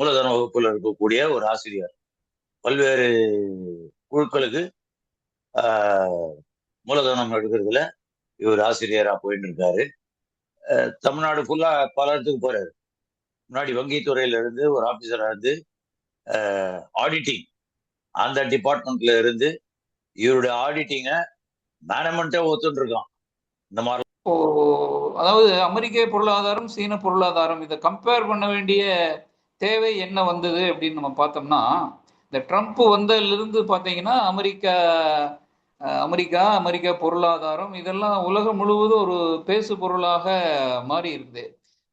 மூலதன வகுப்புல இருக்கக்கூடிய ஒரு ஆசிரியர். பல்வேறு குழுக்களுக்கு ஆஹ், மூலதனம் எடுக்கிறதுல இவர் ஆசிரியரா போயிட்டு இருக்காரு. தமிழ்நாடு ஃபுல்லா பல இடத்துக்கு போறாரு. முன்னாடி வங்கித்துறையில இருந்து ஒரு ஆபீசரா இருந்து ஆடிட்டிங் அந்த டிபார்ட்மெண்ட்ல இருந்து இவருடைய ஆடிட்டிங்க மேனேஜ்மெண்ட்டே ஒத்துட்டு இருக்கான். இந்த மாதிரி இப்போ அதாவது அமெரிக்க பொருளாதாரம் சீன பொருளாதாரம் இதை கம்பேர் பண்ண வேண்டிய தேவை என்ன வந்தது அப்படின்னு நம்ம பார்த்தோம்னா, இந்த ட்ரம்ப் வந்ததிலிருந்து பார்த்தீங்கன்னா அமெரிக்கா பொருளாதாரம் இதெல்லாம் உலகம் முழுவதும் ஒரு பேசு பொருளாக மாறி இருக்குது.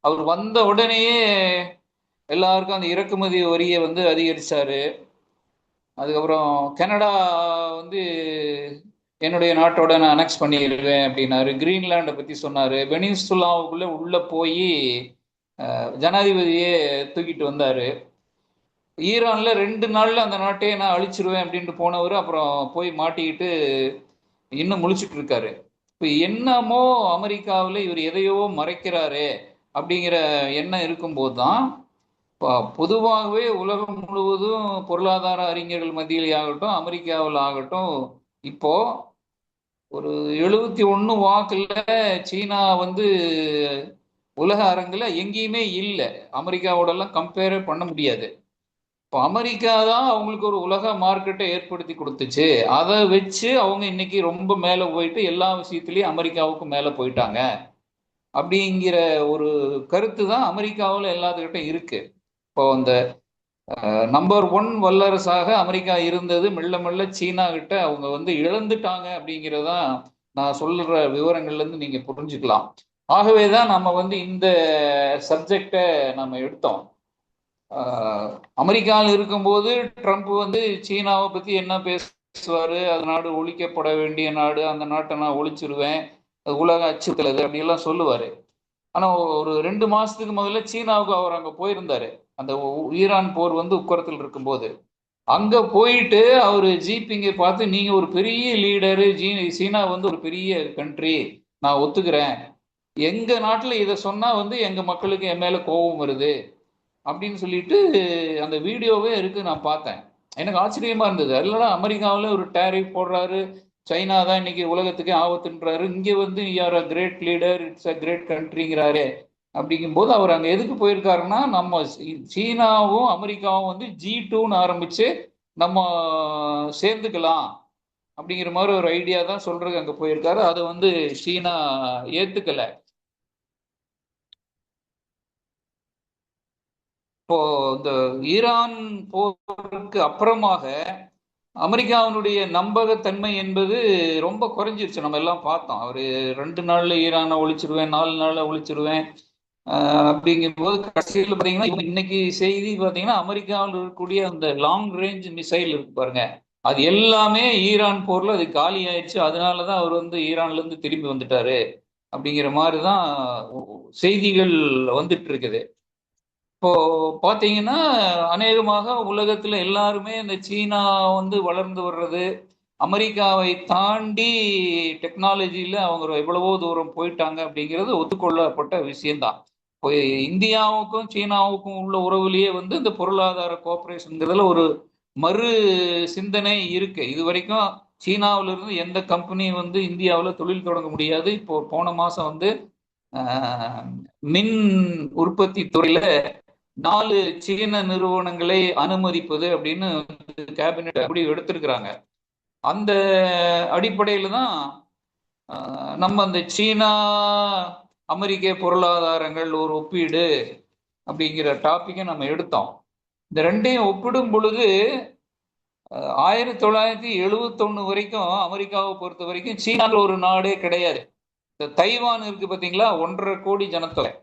அவர் வந்த உடனேயே எல்லாருக்கும் அந்த இறக்குமதி வரியை வந்து அதிகரிச்சாரு. அதுக்கப்புறம் கனடா வந்து என்னுடைய நாட்டோட நான் அனெக்ஸ் பண்ணிடுவேன் அப்படின்னாரு. கிரீன்லாண்டை பற்றி சொன்னார். வெனிசுலாவுக்குள்ளே உள்ளே போய் ஜனாதிபதியே தூக்கிட்டு வந்தார். ஈரானில் 2 நாளில் அந்த நாட்டையே நான் அழிச்சிருவேன் அப்படின்ட்டு போனவர் அப்புறம் போய் மாட்டிக்கிட்டு இன்னும் முழிச்சிட்டு இருக்காரு. இப்போ என்னமோ அமெரிக்காவில் இவர் எதையோ மறைக்கிறாரு அப்படிங்கிற எண்ணம் இருக்கும்போது தான் பொதுவாகவே உலகம் முழுவதும் பொருளாதார அறிஞர்கள் மத்தியிலே ஆகட்டும், அமெரிக்காவில் ஆகட்டும், இப்போ ஒரு 71 வாக்குல சீனா வந்து உலக அரங்கில் எங்கேயுமே இல்லை. அமெரிக்காவோடலாம் கம்பேரே பண்ண முடியாது. இப்போ அமெரிக்கா தான் அவங்களுக்கு ஒரு உலக மார்க்கெட்டை ஏற்படுத்தி கொடுத்துச்சு. அதை வச்சு அவங்க இன்னைக்கு ரொம்ப மேலே போயிட்டு எல்லா விஷயத்துலையும் அமெரிக்காவுக்கு மேலே போயிட்டாங்க அப்படிங்கிற ஒரு கருத்து தான் அமெரிக்காவில் எல்லாத்துக்கிட்ட இருக்கு. இப்போ அந்த நம்பர் 1 வல்லரசாக அமெரிக்கா இருந்தது மெல்ல மெல்ல சீனா கிட்ட அவங்க வந்து இழந்துட்டாங்க அப்படிங்கிறதான் நான் சொல்ற விவரங்கள்ல இருந்து நீங்க புரிஞ்சுக்கலாம். ஆகவே தான் நம்ம வந்து இந்த சப்ஜெக்டை நம்ம எடுத்தோம். அமெரிக்காவில் இருக்கும்போது ட்ரம்ப் வந்து சீனாவை பத்தி என்ன பேசுவாரு, அது நாடு ஒழிக்கப்பட வேண்டிய நாடு, அந்த நாட்டை நான் ஒழிச்சிருவேன், உலக அச்சுறுத்தல் அது அப்படியெல்லாம் சொல்லுவாரு. ஆனா ஒரு 2 மாசத்துக்கு முதல்ல சீனாவுக்கு அவர் அங்க போயிருந்தாரு. அந்த ஈரான் போர் வந்து உக்கரத்தில் இருக்கும்போது அங்க போயிட்டு அவரு ஜிபிங்கை பார்த்து, நீங்க ஒரு பெரிய லீடரு, சீனா வந்து ஒரு பெரிய கண்ட்ரி, நான் ஒத்துக்கிறேன், எங்க நாட்டுல இதை சொன்னா வந்து எங்க மக்களுக்கு என் மேல கோபம் வருது அப்படின்னு சொல்லிட்டு அந்த வீடியோவே இருக்கு, நான் பார்த்தேன். எனக்கு ஆச்சரியமா இருந்தது. இல்லைன்னா அமெரிக்காவில் ஒரு டேரிஃப் போடுறாரு, சைனா தான் இன்னைக்கு உலகத்துக்கே ஆபத்துன்றாரு, இங்கே வந்து யார் a great leader, it's a great கண்ட்ரிங்கிறாரு. அப்படிங்கும்போது அவர் அங்கே எதுக்கு போயிருக்காருன்னா, நம்ம சீனாவும் அமெரிக்காவும் வந்து G2ன்னு ஆரம்பிச்சு நம்ம சேர்ந்துக்கலாம் அப்படிங்கிற மாதிரி ஒரு ஐடியா தான் சொல்றதுக்கு அங்கே போயிருக்காரு. அதை வந்து சீனா ஏத்துக்கல. இப்போ இந்த ஈரான் போருக்கு அப்புறமாக அமெரிக்காவினுடைய நம்பகத்தன்மை என்பது ரொம்ப குறைஞ்சிருச்சு. நம்ம எல்லாம் பார்த்தோம். அவர் 2 நாள்ல ஈரானை ஒழிச்சிருவேன், 4 நாள்ல ஒழிச்சிருவேன் அப்படிங்கும்போது கடைசியில் பார்த்தீங்கன்னா இன்னைக்கு செய்தி பார்த்தீங்கன்னா அமெரிக்காவில் இருக்கக்கூடிய அந்த லாங் ரேஞ்ச் மிசைல் இருக்கு பாருங்க, அது எல்லாமே ஈரான் போர்ல அது காலி ஆயிடுச்சு. அதனாலதான் அவர் வந்து ஈரான்ல இருந்து திரும்பி வந்துட்டாரு அப்படிங்கிற மாதிரி தான் செய்திகள் வந்துட்டு இருக்குது. இப்போ பார்த்தீங்கன்னா அநேகமாக உலகத்துல எல்லாருமே இந்த சீனா வந்து வளர்ந்து வர்றது, அமெரிக்காவை தாண்டி டெக்னாலஜியில அவங்க எவ்வளவோ தூரம் போயிட்டாங்க அப்படிங்கிறது ஒத்துக்கொள்ளப்பட்ட விஷயம்தான். இப்போ இந்தியாவுக்கும் சீனாவுக்கும் உள்ள உறவுலேயே வந்து இந்த பொருளாதார கோஆபரேஷன்ங்கிறதுல ஒரு மறு சிந்தனை இருக்கு. இது வரைக்கும் சீனாவில இருந்து எந்த கம்பெனி வந்து இந்தியாவில் தொழில் தொடங்க முடியாது. இப்போ போன மாசம் வந்து மின் உற்பத்தி துறையில 4 சீன நிறுவனங்களை அனுமதிப்பது அப்படின்னு கேபினெட் முடிவு எடுத்திருக்கிறாங்க. அந்த அடிப்படையில் தான் நம்ம அந்த சீனா அமெரிக்க பொருளாதாரங்கள் ஒரு ஒப்பீடு அப்படிங்கிற டாபிக்கை நம்ம எடுத்தோம். இந்த ரெண்டையும் ஒப்பிடும் பொழுது 1971 வரைக்கும் அமெரிக்காவை பொறுத்த வரைக்கும் சீனாவில் ஒரு நாடே கிடையாது. இந்த தைவான் இருக்கு பார்த்தீங்களா, 1.5 கோடி ஜனத்தொகை.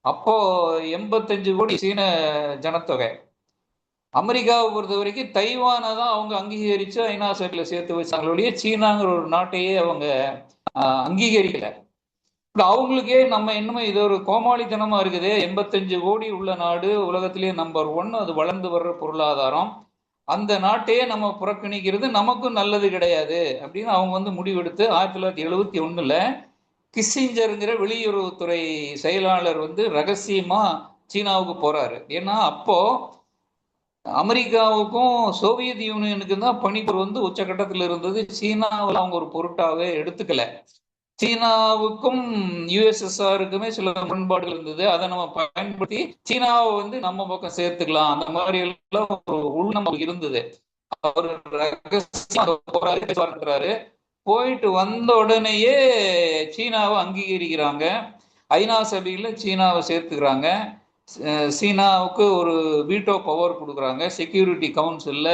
அப்போ 85 கோடி சீன ஜனத்தொகை. அமெரிக்காவை பொறுத்த வரைக்கும் தைவானை தான் அவங்க அங்கீகரிச்சு ஐநா சபையில் சேர்த்து வச்சாங்களுடைய சீனாங்கிற ஒரு நாட்டையே அவங்க அங்கீகரிக்கல. அவங்களுக்கே நம்ம என்னமோ இது ஒரு கோமாளித்தனமா இருக்குது. 85 கோடி உள்ள நாடு, உலகத்திலேயே நம்பர் 1, அது வளர்ந்து வர்ற பொருளாதாரம், அந்த நாட்டையே நம்ம புறக்கணிக்கிறது நமக்கும் நல்லது கிடையாது அப்படின்னு அவங்க வந்து முடிவெடுத்து 1971 கிஸ்ஸிஞ்சருங்கிற வெளியுறவுத்துறை செயலாளர் வந்து ரகசியமா சீனாவுக்கு போறாரு. ஏன்னா அப்போ அமெரிக்காவுக்கும் சோவியத் யூனியனுக்கும் தான் பனிப்போர் வந்து உச்சகட்டத்தில் இருந்தது. சீனாவில் அவங்க ஒரு பொருட்டாவே எடுத்துக்கல. சீனாவுக்கும் யுஎஸ்எஸ்ஆருக்குமே சில முரண்பாடுகள் இருந்தது. அதை நம்ம பயன்படுத்தி சீனாவை வந்து நம்ம பக்கம் சேர்த்துக்கலாம், அந்த மாதிரி எல்லாம் ஒரு உள்நம்பகம் இருந்தது. அவர் போறாரு, போயிட்டு வந்த உடனேயே சீனாவை அங்கீகரிக்கிறாங்க. ஐநா சபையில சீனாவை சேர்த்துக்கிறாங்க. சீனாவுக்கு ஒரு வீட்டோ பவர் கொடுக்குறாங்க, செக்யூரிட்டி கவுன்சில்ல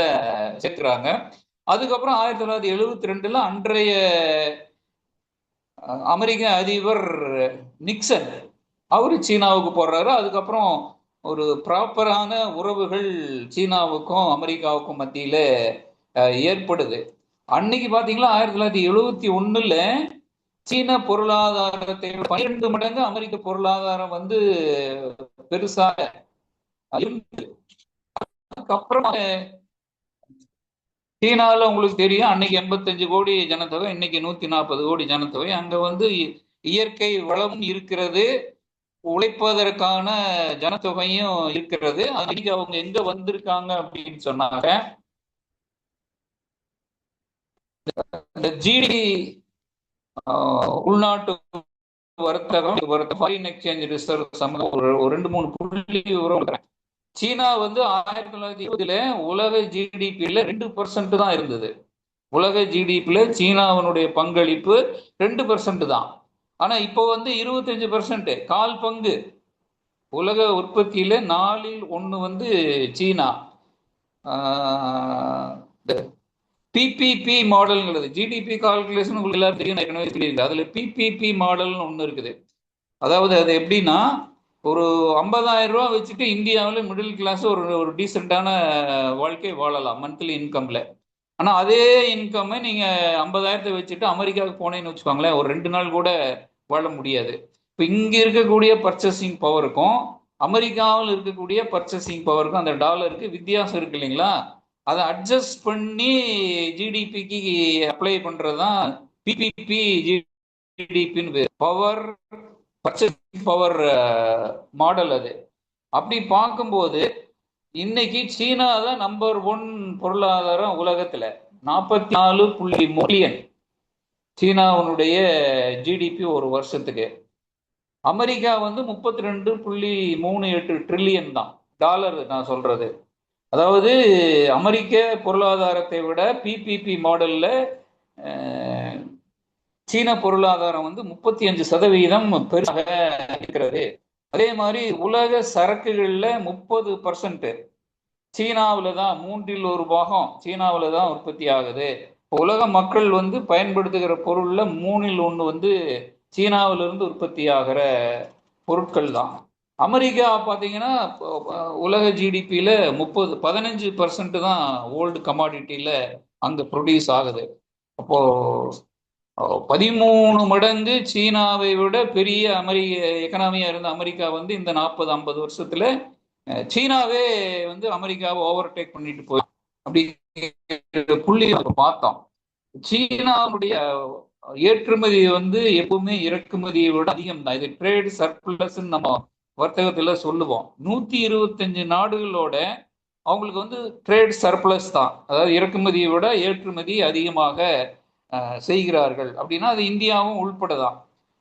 சேர்த்துக்கிறாங்க. அதுக்கப்புறம் 1972 அன்றைய அமெரிக்க அதிபர் நிக்சன் அவரு சீனாவுக்கு போடுறாரு. அதுக்கப்புறம் ஒரு ப்ராப்பரான உறவுகள் சீனாவுக்கும் அமெரிக்காவுக்கும் மத்தியில ஏற்படுது. அன்னைக்கு பாத்தீங்களா 1971 சீன பொருளாதாரத்தை 12 மடங்கு அமெரிக்க பொருளாதாரம் வந்து பெருசாக இருந்தது. அதுக்கப்புறம் சீனாவில் உங்களுக்கு தெரியும், அன்னைக்கு 85 கோடி ஜனத்தொகை, இன்னைக்கு 140 கோடி ஜனத்தொகை. அங்க வந்து இயற்கை வளமும் இருக்கிறது, உழைப்பதற்கான ஜனத்தொகையும் இருக்கிறது. அன்னைக்கு அவங்க எங்க வந்திருக்காங்க அப்படின்னு சொன்னாங்க, இந்த ஜிடி உள்நாட்டு வர்த்தகம், ஃபாரின் எக்ஸ்சேஞ்ச் ரிசர்வ் சம்பந்தம் ஒரு 2-3 புள்ளி விவரம். சீனா வந்து 1920 உலக ஜிடிபியில 2% தான் இருந்தது. உலக ஜிடிபியில சீனாவினுடைய பங்களிப்பு 2% தான். ஆனா இப்போ வந்து 25%, கால் பங்கு. உலக உற்பத்தியில 4/1 வந்து சீனா. பிபிபி மாடல்ங்கிறது ஜிடிபி கால்குலேஷன் உங்களுக்கு எல்லாரும் தெரியும், ஏற்கனவே தெரியுது. அதுல பிபிபி மாடல்னு ஒண்ணு இருக்குது. அதாவது அது எப்படின்னா, ஒரு 50,000 ரூபா வச்சுட்டு இந்தியாவில் மிடில் கிளாஸ் ஒரு டீசெண்டான வாழ்க்கை வாழலாம் மந்த்லி இன்கம்ல. ஆனா அதே இன்கம் நீங்க 50,000 வச்சுட்டு அமெரிக்காவுக்கு போனேன்னு வச்சுக்கோங்களேன், ஒரு 2 நாள் கூட வாழ முடியாது. இப்போ இங்க இருக்கக்கூடிய பர்ச்சேசிங் பவருக்கும் அமெரிக்காவில் இருக்கக்கூடிய பர்ச்சேசிங் பவருக்கும் அந்த டாலருக்கு வித்தியாசம் இருக்கு இல்லைங்களா? அதை அட்ஜஸ்ட் பண்ணி ஜிடிபிக்கு அப்ளை பண்றதுதான் பிபிபி ஜிடிபின்னு பவர் பர்ச்சேசிங் பவர் மாடல். அது அப்படி பார்க்கும்போது இன்னைக்கு சீனா தான் நம்பர் 1 பொருளாதாரம் உலகத்துல. 44 மில்லியன் சீனாவுடைய ஜிடிபி ஒரு வருஷத்துக்கு. அமெரிக்கா வந்து 32.38 ட்ரில்லியன் தான் டாலர் நான் சொல்றது. அதாவது அமெரிக்க பொருளாதாரத்தை விட பிபிபி மாடல்ல சீன பொருளாதாரம் வந்து 35% பெருசாக இருக்கிறது. அதே மாதிரி உலக சரக்குகள்ல 30% சீனாவில் தான், 1/3 சீனாவில் தான் உற்பத்தி ஆகுது. உலக மக்கள் வந்து பயன்படுத்துகிற பொருள்ல 1/3 வந்து சீனாவிலிருந்து உற்பத்தி ஆகிற பொருட்கள் தான். அமெரிக்கா பார்த்தீங்கன்னா உலக ஜிடிபியில 15% தான் ஓல்டு கமாடிட்டியில அங்க ப்ரொடியூஸ் ஆகுது. அப்போ 13 மடங்கு சீனாவை விட பெரிய எக்கனாமியா இருந்த அமெரிக்கா வந்து இந்த 40-50 வருஷத்துல சீனாவே வந்து அமெரிக்காவை ஓவர்டேக் பண்ணிட்டு போய் அப்படி புள்ளி பார்த்தோம். சீனாவுடைய ஏற்றுமதி வந்து எப்பவுமே இறக்குமதியை விட அதிகம் தான். இது ட்ரேட் சர்ப்ளஸ் நம்ம வர்த்தகத்துல சொல்லுவோம். 125 நாடுகளோட அவங்களுக்கு வந்து ட்ரேட் சர்ப்ளஸ் தான், அதாவது இறக்குமதியை விட ஏற்றுமதி அதிகமாக செய்கிறார்கள். அப்படின்னா அது இந்தியாவும் உள்படதான்.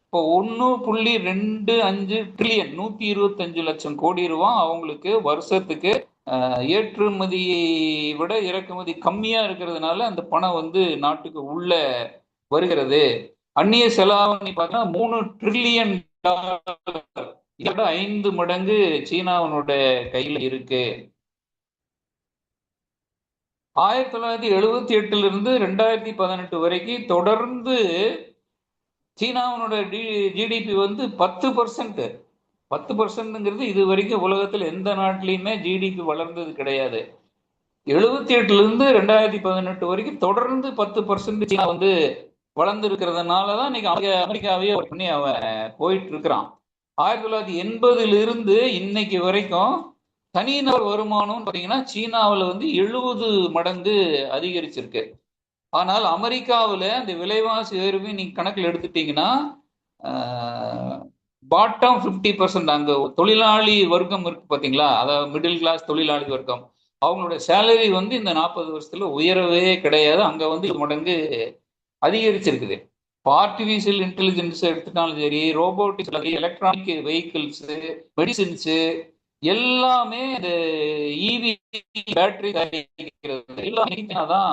இப்போ 1.25 ட்ரில்லியன் 125 லட்சம் கோடி ரூபாய் அவங்களுக்கு வருஷத்துக்கு ஏற்றுமதியை விட இறக்குமதி கம்மியா இருக்கிறதுனால அந்த பணம் வந்து நாட்டுக்கு உள்ள வருகிறது. அந்நிய செலாவணி பார்த்தா 3 ட்ரில்லியன் டாலர், இதோட 5 மடங்கு சீனாவினுடைய கையில் இருக்கு. 1978 2018 வரைக்கும் தொடர்ந்து சீனாவினோட ஜிடிபி வந்து 10%. 10%ங்கிறது இது வரைக்கும் உலகத்தில் எந்த நாட்டிலையுமே ஜிடிபி வளர்ந்தது கிடையாது. 78 2018 வரைக்கும் தொடர்ந்து 10% சீனா வந்து வளர்ந்து இருக்கிறதுனாலதான் இன்னைக்கு அமெரிக்காவையே பண்ணி அவன் போயிட்டு இருக்கிறான். 1980 இன்னைக்கு வரைக்கும் தனிநபர் வருமானம் பார்த்தீங்கன்னா சீனாவில் வந்து 70 மடங்கு அதிகரிச்சிருக்கு. ஆனால் அமெரிக்காவில் அந்த விலைவாசி உயர்வு நீங்க கணக்கில் எடுத்துட்டீங்கன்னா பாட்டம் 50%. அங்க தொழிலாளி வர்க்கம் இருக்கு பாத்தீங்களா, அதாவது மிடில் கிளாஸ் தொழிலாளி வர்க்கம், அவங்களோட சேலரி வந்து இந்த 40 வருஷத்துல உயரவே கிடையாது. அங்க வந்து மடங்கு அதிகரிச்சிருக்குது. இப்போ ஆர்டிஃபிஷியல் இன்டெலிஜென்ஸ் எடுத்துட்டாலும் சரி, ரோபோட்டிக்ஸ், எலக்ட்ரானிக் வெஹிக்கிள்ஸ், மெடிசின்ஸ், எல்லாமே இந்த இவி பேட்டரி தயாரிக்கிறது எல்லாம் தான்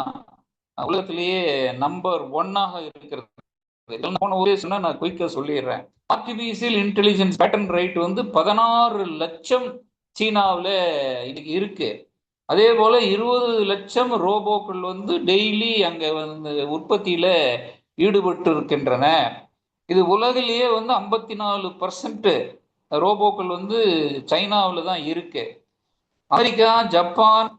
உலகத்திலேயே நம்பர் ஒன்னாக இருக்கிறது. போன ஒரே சொன்னா நான் குயிக்கா சொல்லிடுறேன். ஆர்டிபிஷியல் இன்டெலிஜென்ஸ் பேட்டன் ரைட் வந்து 16 லட்சம் சீனாவில் இன்னைக்கு இருக்கு. அதே போல 20 லட்சம் ரோபோக்கள் வந்து டெய்லி அங்க வந்து உற்பத்தியில ஈடுபட்டு இருக்கின்றன. இது உலகிலேயே வந்து 54% ரோபோக்கள் வந்து சைனாவில் தான் இருக்கு. அமெரிக்கா, ஜப்பான்,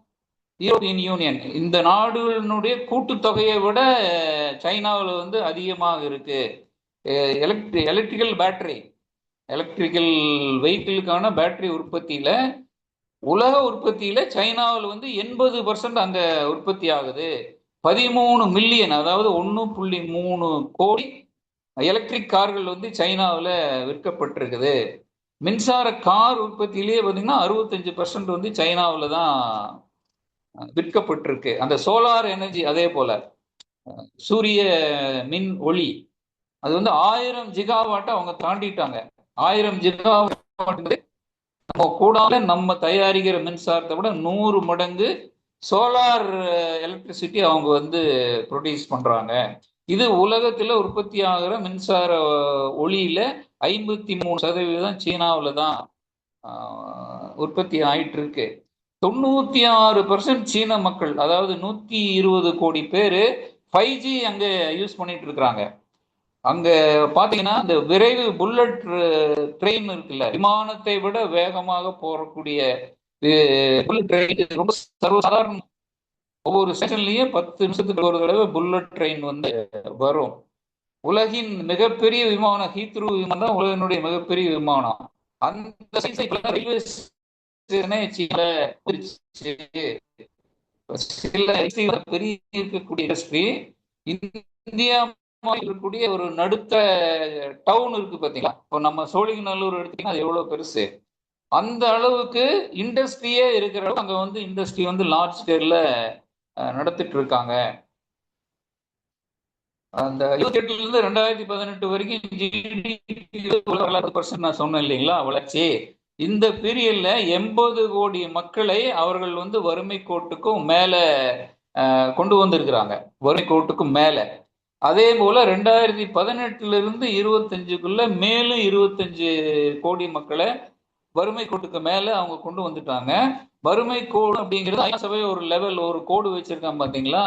யூரோப்பியன் யூனியன் இந்த நாடுகளினுடைய கூட்டுத்தொகையை விட சைனாவில் வந்து அதிகமாக இருக்கு. எலக்ட்ரிக்கல் பேட்டரி, எலக்ட்ரிக்கல் வெஹிக்கிளுக்கான பேட்டரி உற்பத்தியில, உலக உற்பத்தியில சைனாவில் வந்து 80% அங்க உற்பத்தி ஆகுது. 13 மில்லியன், அதாவது 1.3 கோடி எலக்ட்ரிக் கார்கள் வந்து சைனாவில் விற்கப்பட்டிருக்குது. மின்சார கார் உற்பத்தியிலேயே பார்த்தீங்கன்னா 65% வந்து சைனாவில் தான் விற்கப்பட்டிருக்கு. அந்த சோலார் எனர்ஜி, அதே போல சூரிய மின் ஒளி, அது வந்து 1000 ஜிகாவாட்டை அவங்க தாண்டிட்டாங்க. 1000 ஜிகாவாட் நம்ம கூடால நம்ம தயாரிக்கிற மின்சாரத்தை விட 100 மடங்கு சோலார் எலக்ட்ரிசிட்டி அவங்க வந்து ப்ரொடியூஸ் பண்றாங்க. இது உலகத்துல உற்பத்தி ஆகிற மின்சார ஒளியில 53% சீனாவில் தான் உற்பத்தி ஆயிட்டு இருக்கு. 96% சீன மக்கள், அதாவது 120 கோடி பேரு 5G அங்க யூஸ் பண்ணிட்டு இருக்கிறாங்க. அங்க பாத்தீங்கன்னா இந்த விரைவு புல்லட் ட்ரெயின் இருக்குல்ல, விமானத்தை விட வேகமாக போறக்கூடிய புல்லட் ட்ரெயின் ரொம்ப சர்வசாதாரணம். ஒவ்வொரு ஸ்டேஷன்லயும் 10 நிமிஷத்துக்கு ஒரு தடவை புல்லட் ட்ரெயின் வந்து வரும். உலகின் மிகப்பெரிய விமானம் ஹீத்ரூ விமானம் தான் உலகினுடைய மிகப்பெரிய விமானம். அந்த ரயில்வே சில பெரிய இருக்கக்கூடிய இண்டஸ்ட்ரி இந்தியா இருக்கக்கூடிய ஒரு நடுத்த டவுன் இருக்கு பாத்தீங்களா, இப்போ நம்ம சோழிங்கநல்லூர் எடுத்தீங்கன்னா அது எவ்வளவு பெருசு. அந்த அளவுக்கு இண்டஸ்ட்ரியே இருக்கிற அளவுக்கு அங்க வந்து இண்டஸ்ட்ரி வந்து லார்ஜ் ஸ்கேல்ல நடத்திட்டு இருக்காங்க. அந்த 28 இருந்து 2018 வரைக்கும் ஜிடிபி நான் சொன்னேன் இல்லைங்களா வளர்ச்சி. இந்த பீரியட்ல 80 கோடி மக்களை அவர்கள் வந்து வறுமை கோட்டுக்கும் மேல கொண்டு வந்திருக்கிறாங்க, வறுமை கோட்டுக்கும் மேல. அதே போல 2018 இருந்து 25க்குள்ள மேலும் 25 கோடி மக்களை வறுமை கோட்டுக்கு மேல அவங்க கொண்டு வந்துட்டாங்க. வறுமை கோடு அப்படிங்கிறது ஐநா சபை ஒரு லெவல், ஒரு கோடு வச்சிருக்காங்க பாத்தீங்களா.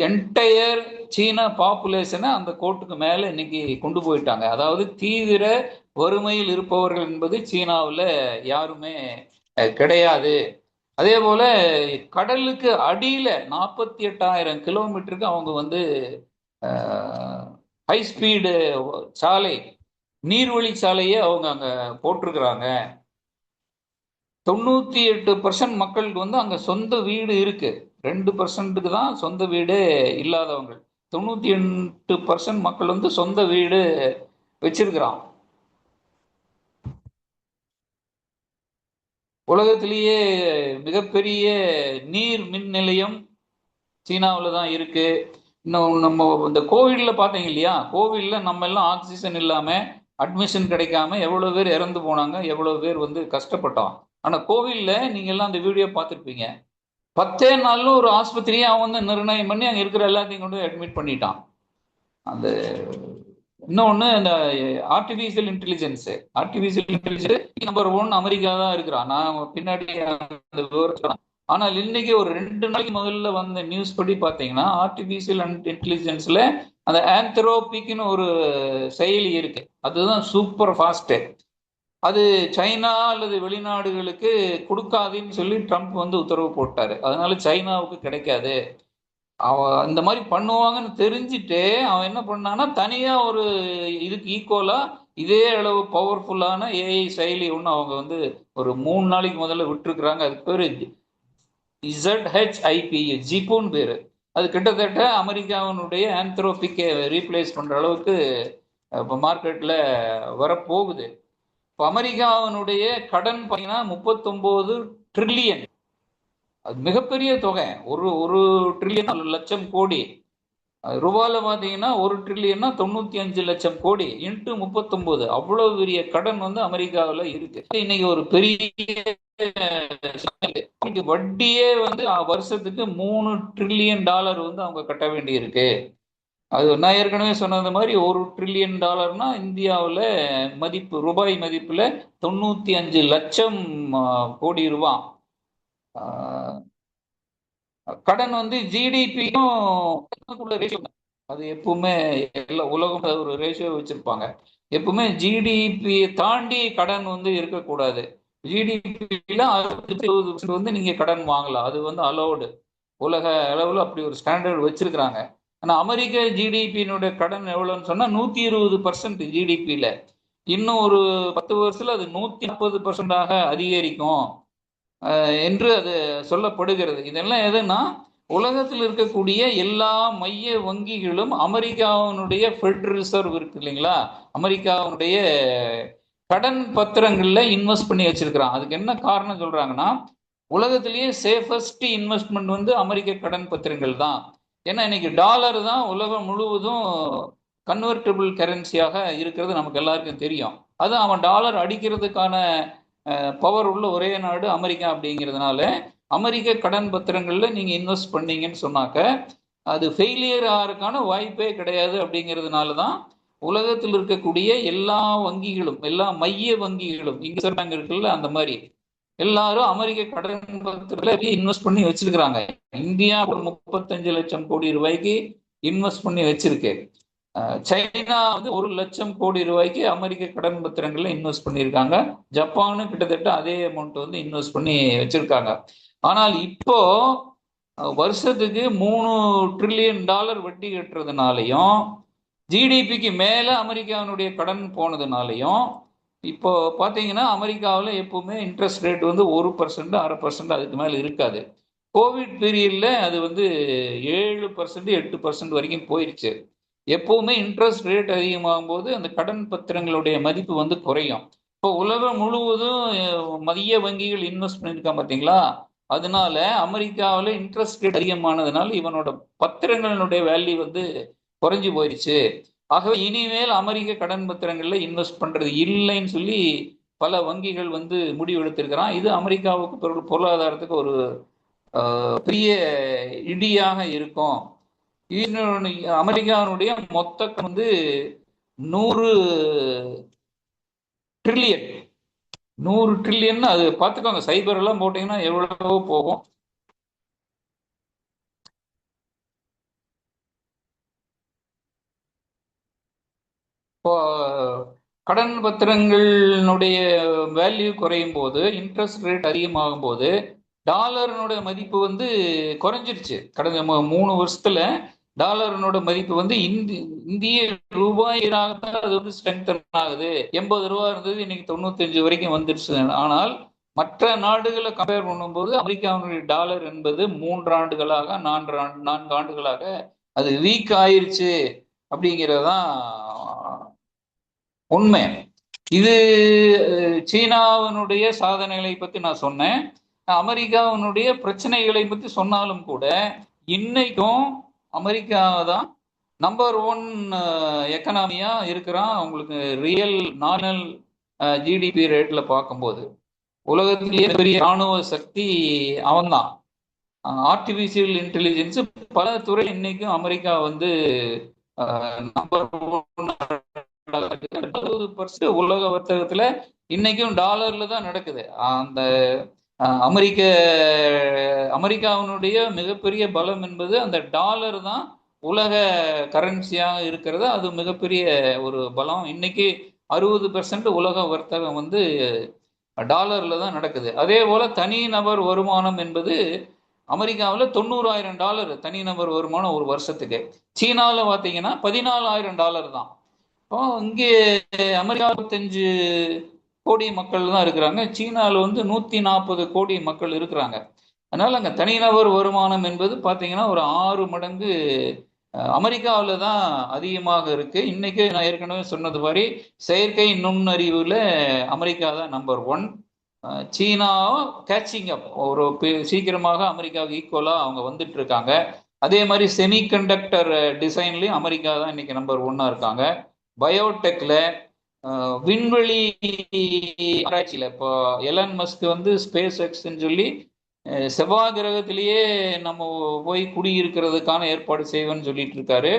என்டையர் சீனா பாப்புலேஷனை அந்த கோட்டுக்கு மேல இன்னைக்கு கொண்டு போயிட்டாங்க. அதாவது தீவிர வறுமையில் இருப்பவர்கள் என்பது சீனாவில் யாருமே கிடையாது. அதே போல கடலுக்கு அடியில 48,000 கிலோமீட்டருக்கு அவங்க வந்து ஹை ஸ்பீடு சாலை, நீர்வழி சாலையே அவங்க அங்க போட்டிருக்கிறாங்க. 98% மக்களுக்கு வந்து அங்க சொந்த வீடு இருக்கு. 2% தான் சொந்த வீடு இல்லாதவங்க. 98% மக்கள் வந்து சொந்த வீடு வச்சிருக்கிறான். உலகத்திலேயே மிகப்பெரிய நீர் மின் நிலையம் சீனாவில் தான் இருக்கு. இன்னும் நம்ம இந்த கோவிட்ல பார்த்தீங்க இல்லையா, கோவிட்ல நம்ம எல்லாம் ஆக்சிஜன் இல்லாம அட்மிஷன் கிடைக்காம எவ்வளவு பேர் இறந்து போனாங்க, எவ்வளவு பேர் வந்து கஷ்டப்பட்டோம். ஆனா கோவில்ல நீங்க எல்லாம் அந்த வீடியோ பார்த்துருப்பீங்க. 10 நாள்ல ஒரு ஆஸ்பத்திரியை அவன் வந்து நிர்ணயம் பண்ணி அங்க இருக்கிற எல்லாத்தையும் கொண்டு அட்மிட் பண்ணிட்டான். அந்த இன்னொன்னு, இந்த ஆர்டிபிஷியல் இன்டெலிஜென்ஸ் நம்பர் 1 அமெரிக்கா தான் இருக்கிறான். நான் பின்னாடி அந்த விவரம். ஆனால் இன்னைக்கு ஒரு 2 நாளைக்கு முதல்ல வந்த நியூஸ் படி பார்த்தீங்கன்னா, ஆர்டிபிஷியல் இன்டெலிஜென்ஸ்ல அந்த ஆந்த்ரோபிக்னு ஒரு செயலி இருக்கு, அதுதான் சூப்பர் ஃபாஸ்ட். அது சைனா அல்லது வெளிநாடுகளுக்கு கொடுக்காதுன்னு சொல்லி ட்ரம்ப் வந்து உத்தரவு போட்டாரு. அதனால சைனாவுக்கு கிடைக்காது. அவன் இந்த மாதிரி பண்ணுவாங்கன்னு தெரிஞ்சுட்டு அவன் என்ன பண்ணான்னா, தனியா ஒரு இதுக்கு ஈக்குவலா இதே அளவு பவர்ஃபுல்லான ஏஐ செயலி ஒன்று அவங்க வந்து ஒரு 3 நாளைக்கு முதல்ல விட்டுருக்குறாங்க. அதுக்கு பேரு ZHIP, ஜிப்புன்னு பேரு. அது கிட்டத்தட்ட அமெரிக்காவினுடைய ஆந்த்ரோபிக்கை ரீப்ளேஸ் பண்ற அளவுக்கு இப்போ மார்க்கெட்டில் வரப்போகுது. இப்போ அமெரிக்காவினுடைய கடன் பார்த்தீங்கன்னா 39 ட்ரில்லியன். அது மிகப்பெரிய தொகை. ஒரு ஒரு ட்ரில்லியன் லட்சம் கோடி ரூபாயில பார்த்தீங்கன்னா 1 ட்ரில்லியன்னா 95 லட்சம் கோடி இன்ட்டு 39. அவ்வளோ பெரிய கடன் வந்து அமெரிக்காவில் இருக்கு. இன்னைக்கு ஒரு பெரிய வட்டியே வந்து வருஷத்துக்கு $3 ட்ரில்லியன் வந்து அவங்க கட்ட வேண்டி இருக்கு. அது நான் ஏற்கனவே சொன்னது மாதிரி $1 ட்ரில்லியன் இந்தியாவில் மதிப்பு, ரூபாய் மதிப்புல 95 லட்சம் கோடி ரூபாய். கடன் வந்து ஜிடிபியும் ரேஷியோ. அது எப்பவுமே எல்லா உலகம் ஒரு ரேஷியோ வச்சிருப்பாங்க. எப்பவுமே ஜிடிபியை தாண்டி கடன் வந்து இருக்கக்கூடாது. ஜிடிபியில 60% வந்து நீங்க கடன் வாங்கலாம். அது வந்து அலௌடு. உலக அளவில் அப்படி ஒரு ஸ்டாண்டர்ட் வச்சிருக்கிறாங்க. ஆனா அமெரிக்க ஜிடிபியினுடைய கடன் எவ்வளவுன்னு சொன்னா 120% ஜிடிபியில. இன்னும் ஒரு 10 வருஷத்துல அது 140% அதிகரிக்கும் என்று அது சொல்லப்படுகிறது. இதெல்லாம் எதுன்னா, உலகத்தில் இருக்கக்கூடிய எல்லா மைய வங்கிகளும் அமெரிக்காவினுடைய ஃபெடரல் ரிசர்வ் இருக்கு இல்லைங்களா, அமெரிக்காவினுடைய கடன் பத்திரங்கள்ல இன்வெஸ்ட் பண்ணி வச்சிருக்கிறான். அதுக்கு என்ன காரணம் சொல்றாங்கன்னா, உலகத்திலேயே சேஃபஸ்ட் இன்வெஸ்ட்மெண்ட் வந்து அமெரிக்க கடன் பத்திரங்கள் தான். ஏன்னா இன்னைக்கு டாலர் தான் உலகம் முழுவதும் கன்வெர்டபிள் கரன்சியாக இருக்கிறது நமக்கு எல்லாருக்கும் தெரியும். அது அவன் டாலர் அடிக்கிறதுக்கான பவர் உள்ள ஒரே நாடு அமெரிக்கா. அப்படிங்கிறதுனால அமெரிக்க கடன் பத்திரங்கள்ல நீங்க இன்வெஸ்ட் பண்ணீங்கன்னு சொன்னாக்க அது ஃபெயிலியர் ஆகிறதுக்கான வாய்ப்பே கிடையாது. அப்படிங்கிறதுனால தான் உலகத்தில் இருக்கக்கூடிய எல்லா வங்கிகளும், எல்லா மைய வங்கிகளும், இங்க பேங்க் இருக்குல்ல அந்த மாதிரி எல்லாரும் அமெரிக்க கடன் பத்திரத்துல இன்வெஸ்ட் பண்ணி வச்சிருக்கிறாங்க. இந்தியா ஒரு 35 லட்சம் கோடி ரூபாய்க்கு இன்வெஸ்ட் பண்ணி வச்சிருக்கு. சைனா வந்து 1 லட்சம் கோடி ரூபாய்க்கு அமெரிக்க கடன் பத்திரங்கள்ல இன்வெஸ்ட் பண்ணியிருக்காங்க. ஜப்பானும் கிட்டத்தட்ட அதே அமௌண்ட் வந்து இன்வெஸ்ட் பண்ணி வச்சிருக்காங்க. ஆனால் இப்போ வருஷத்துக்கு $3 ட்ரில்லியன் வட்டி கட்டுறதுனாலையும், ஜிடிபிக்கு மேல அமெரிக்காவினுடைய கடன் போனதுனாலையும் இப்போ பார்த்தீங்கன்னா அமெரிக்காவில் எப்பவுமே இன்ட்ரெஸ்ட் ரேட் வந்து 1%, 1/2% அதுக்கு மேலே இருக்காது. கோவிட் பீரியட்ல அது வந்து 7%, 8% வரைக்கும் போயிருச்சு. எப்பவுமே இன்ட்ரெஸ்ட் ரேட் அதிகமாகும் போது அந்த கடன் பத்திரங்களுடைய மதிப்பு வந்து குறையும். இப்போ உலகம் முழுவதும் மைய வங்கிகள் இன்வெஸ்ட் பண்ணியிருக்கான் பார்த்தீங்களா, அதனால அமெரிக்காவில் இன்ட்ரெஸ்ட் ரேட் அதிகமானதுனால இவனோட பத்திரங்களுடைய வேல்யூ வந்து குறைஞ்சி போயிடுச்சு. ஆகவே இனிமேல் அமெரிக்க கடன் பத்திரங்கள்ல இன்வெஸ்ட் பண்றது இல்லைன்னு சொல்லி பல வங்கிகள் வந்து முடிவெடுத்திருக்கிறான். இது அமெரிக்காவுக்கு பொருளாதாரத்துக்கு ஒரு பெரிய இடியாக இருக்கும். அமெரிக்காவுடைய மொத்த வந்து 100 ட்ரில்லியன். 100 ட்ரில்லியன் அது பார்த்துக்கோங்க. சைபர் எல்லாம் போட்டீங்கன்னா எவ்வளவோ போகும். இப்போ கடன் பத்திரங்களுடைய வேல்யூ குறையும் போது, இன்ட்ரெஸ்ட் ரேட் அதிகமாகும் போது டாலரினுடைய மதிப்பு வந்து குறைஞ்சிருச்சு. கடந்த 3 வருஷத்துல டாலரினோட மதிப்பு வந்து இந்திய ரூபாயாக அது வந்து ஸ்ட்ரெங்தன் ஆகுது. 80 ரூபா இருந்தது, இன்னைக்கு 95 வரைக்கும் வந்துருச்சு. ஆனால் மற்ற நாடுகளை கம்பேர் பண்ணும்போது அமெரிக்காவுடைய டாலர் என்பது 3 ஆண்டுகளாக 4 ஆண்டுகளாக அது வீக் ஆயிருச்சு. அப்படிங்கிறதுதான் உண்மை. இது சீனாவினுடைய சாதனைகளை பத்தி நான் சொன்னேன். அமெரிக்காவினுடைய பிரச்சனைகளை பத்தி சொன்னாலும் கூட இன்னைக்கும் அமெரிக்கா தான் நம்பர் 1 எக்கனாமியா இருக்கிறான். அவங்களுக்கு ரியல் நாமினல் ஜிடிபி ரேட்ல பார்க்கும்போது உலகத்திலேயே பெரிய ராணுவ சக்தி அவன்தான். ஆர்டிபிஷியல் இன்டெலிஜென்ஸ் பல துறை இன்னைக்கும் அமெரிக்கா வந்து நம்பர் 1 உலக வர்த்தகத்துல இன்னைக்கும் டாலர்ல தான் நடக்குது. அந்த அமெரிக்காவினுடைய மிகப்பெரிய பலம் என்பது அந்த டாலர் தான். உலக கரன்சியாக இருக்கிறது. அது மிகப்பெரிய ஒரு பலம். இன்னைக்கு 60% உலக வர்த்தகம் வந்து டாலர்ல தான் நடக்குது. அதே போல தனிநபர் வருமானம் என்பது அமெரிக்காவில் $90,000 தனிநபர் வருமானம் ஒரு வருஷத்துக்கு. சீனாவில் பார்த்தீங்கன்னா $14,000 தான். இப்போ இங்கே அமெரிக்கா 25 கோடி மக்கள் தான் இருக்கிறாங்க. சீனாவில் வந்து 140 கோடி மக்கள் இருக்கிறாங்க. அதனால அங்கே தனிநபர் வருமானம் என்பது பார்த்தீங்கன்னா ஒரு 6 மடங்கு அமெரிக்காவில் தான் அதிகமாக இருக்கு. இன்னைக்கு நான் ஏற்கனவே சொன்னது மாதிரி செயற்கை நுண்ணறிவுல அமெரிக்கா தான் நம்பர் 1. சீனாவும் கேட்சிங் அப், ஒரு சீக்கிரமாக அமெரிக்காவுக்கு ஈக்குவலா அவங்க வந்துட்டு இருக்காங்க. அதே மாதிரி செமிகண்டக்டர் டிசைன்லயும் அமெரிக்கா தான் இன்னைக்கு நம்பர் 1 இருக்காங்க. பயோடெக்ல, விண்வெளி ஆராய்ச்சியில இப்போ எலன் மஸ்க் வந்து ஸ்பேஸ் எக்ஸ்ன்னு சொல்லி செவ்வாய் கிரகத்திலேயே நம்ம போய் குடியிருக்கிறதுக்கான ஏற்பாடு செய்வேன்னு சொல்லிட்டு இருக்காரு.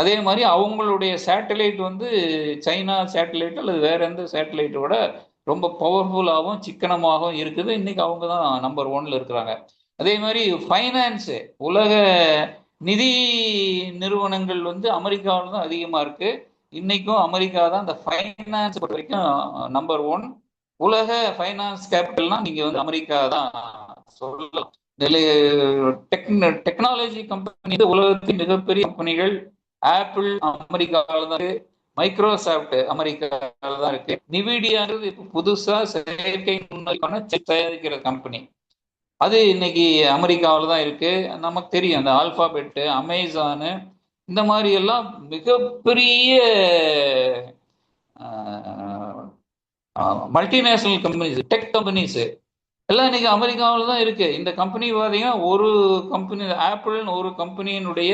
அதே மாதிரி அவங்களுடைய சேட்டலைட் வந்து சைனா சேட்டலைட் அல்லது வேற எந்த சேட்டலைட்டோட ரொம்ப பவர்ஃபுல்லாகவும் சிக்கனமாகவும் இருக்குது. இன்னைக்கு அவங்க தான் நம்பர் 1ல இருக்கிறாங்க. அதே மாதிரி ஃபைனான்ஸு, உலக நிதி நிறுவனங்கள் வந்து அமெரிக்காவில் தான் அதிகமாக இருக்கு. இன்னைக்கும் அமெரிக்கா தான் இந்த ஃபைனான்ஸ் பொறுத்த வரைக்கும் நம்பர் 1. உலக ஃபைனான்ஸ் கேபிட்டல்னா நீங்க வந்து அமெரிக்கா தான் சொல்லலாம். டெக்னாலஜி கம்பெனி, உலகத்தின் மிகப்பெரிய கம்பெனிகள் ஆப்பிள் அமெரிக்காவில் தான் இருக்கு, மைக்ரோசாஃப்ட் அமெரிக்காவில் தான் இருக்கு, நிவிடியாங்கிறது இப்போ புதுசா செயற்கை நுண்ணறிவான சிப் தயாரிக்கிற கம்பெனி, அது இன்னைக்கு அமெரிக்காவில் தான் இருக்கு. நமக்கு தெரியும் அந்த ஆல்பாபெட், அமேசானு, இந்த மாதிரி எல்லாம் மிகப்பெரிய மல்டிநேஷனல் கம்பெனிஸ், டெக் கம்பெனிஸ் எல்லாம் இன்னைக்கு அமெரிக்காவில் தான் இருக்கு. இந்த கம்பெனி பார்த்தீங்கன்னா ஒரு கம்பெனி ஆப்பிள்னு ஒரு கம்பெனியினுடைய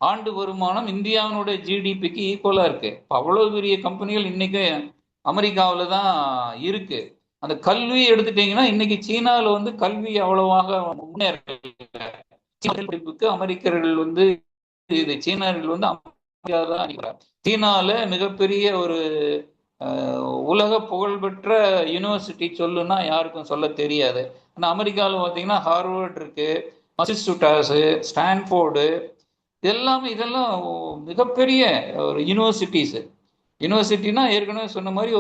ஆண்டு வருமானம் இந்தியாவினுடைய ஜிடிபிக்கு ஈக்குவலா இருக்கு. அவ்வளவு பெரிய கம்பெனிகள் இன்னைக்கு அமெரிக்காவில் தான் இருக்கு. அந்த கல்வி எடுத்துட்டீங்கன்னா இன்னைக்கு சீனாவில் வந்து கல்வி அவ்வளவாக படிப்புக்கு அமெரிக்கர்கள் வந்து இது சீனர்கள் வந்து அமெரிக்கா தான். சீனால மிகப்பெரிய ஒரு உலக புகழ்பெற்ற யூனிவர்சிட்டி சொல்லுன்னா யாருக்கும் சொல்ல தெரியாது. ஆனால் அமெரிக்காவில் பார்த்தீங்கன்னா ஹார்வர்ட் இருக்கு, மசச்சூட்டாஸு, ஸ்டான்ஃபோர்டு, இதெல்லாம் மிகப்பெரிய ஒரு யூனிவர்சிட்டிஸு. யூனிவர்சிட்டினா ஏற்கனவே சொன்ன மாதிரி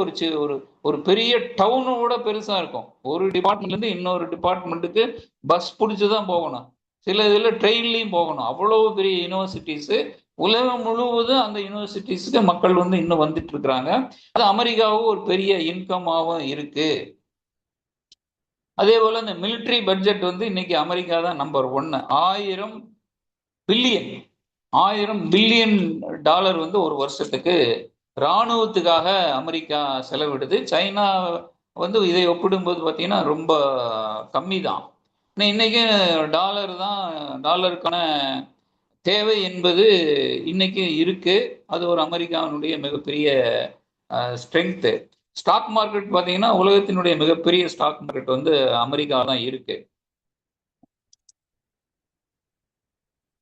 ஒரு ஒரு பெரிய டவுனோட பெருசா இருக்கும். ஒரு டிபார்ட்மெண்ட்லேருந்து இன்னொரு டிபார்ட்மெண்ட்டுக்கு பஸ் பிடிச்சி தான் போகணும், சில இதில் ட்ரெயின்லையும் போகணும். அவ்வளோ பெரிய யூனிவர்சிட்டிஸு. உலகம் முழுவதும் அந்த யூனிவர்சிட்டிஸ்க்கு மக்கள் வந்து இன்னும் வந்துட்டு இருக்கிறாங்க. அது அமெரிக்காவும் ஒரு பெரிய இன்கமாகவும் இருக்கு. அதே போல இந்த மிலிட்ரி பட்ஜெட் வந்து இன்னைக்கு அமெரிக்கா தான் நம்பர் 1. 1000 பில்லியன் டாலர் வந்து ஒரு வருஷத்துக்கு இராணுவத்துக்காக அமெரிக்கா செலவிடுது. சைனா வந்து இதை ஒப்பிடும்போது பார்த்தீங்கன்னா ரொம்ப கம்மி தான். இன்னைக்கு டாலருக்கான தேவை என்பது இன்னைக்கு இருக்கு. அது ஒரு அமெரிக்காவினுடைய மிகப்பெரிய ஸ்ட்ரென்த்து. ஸ்டாக் மார்க்கெட் பார்த்தீங்கன்னா உலகத்தினுடைய மிகப்பெரிய ஸ்டாக் மார்க்கெட் வந்து அமெரிக்கா தான் இருக்கு.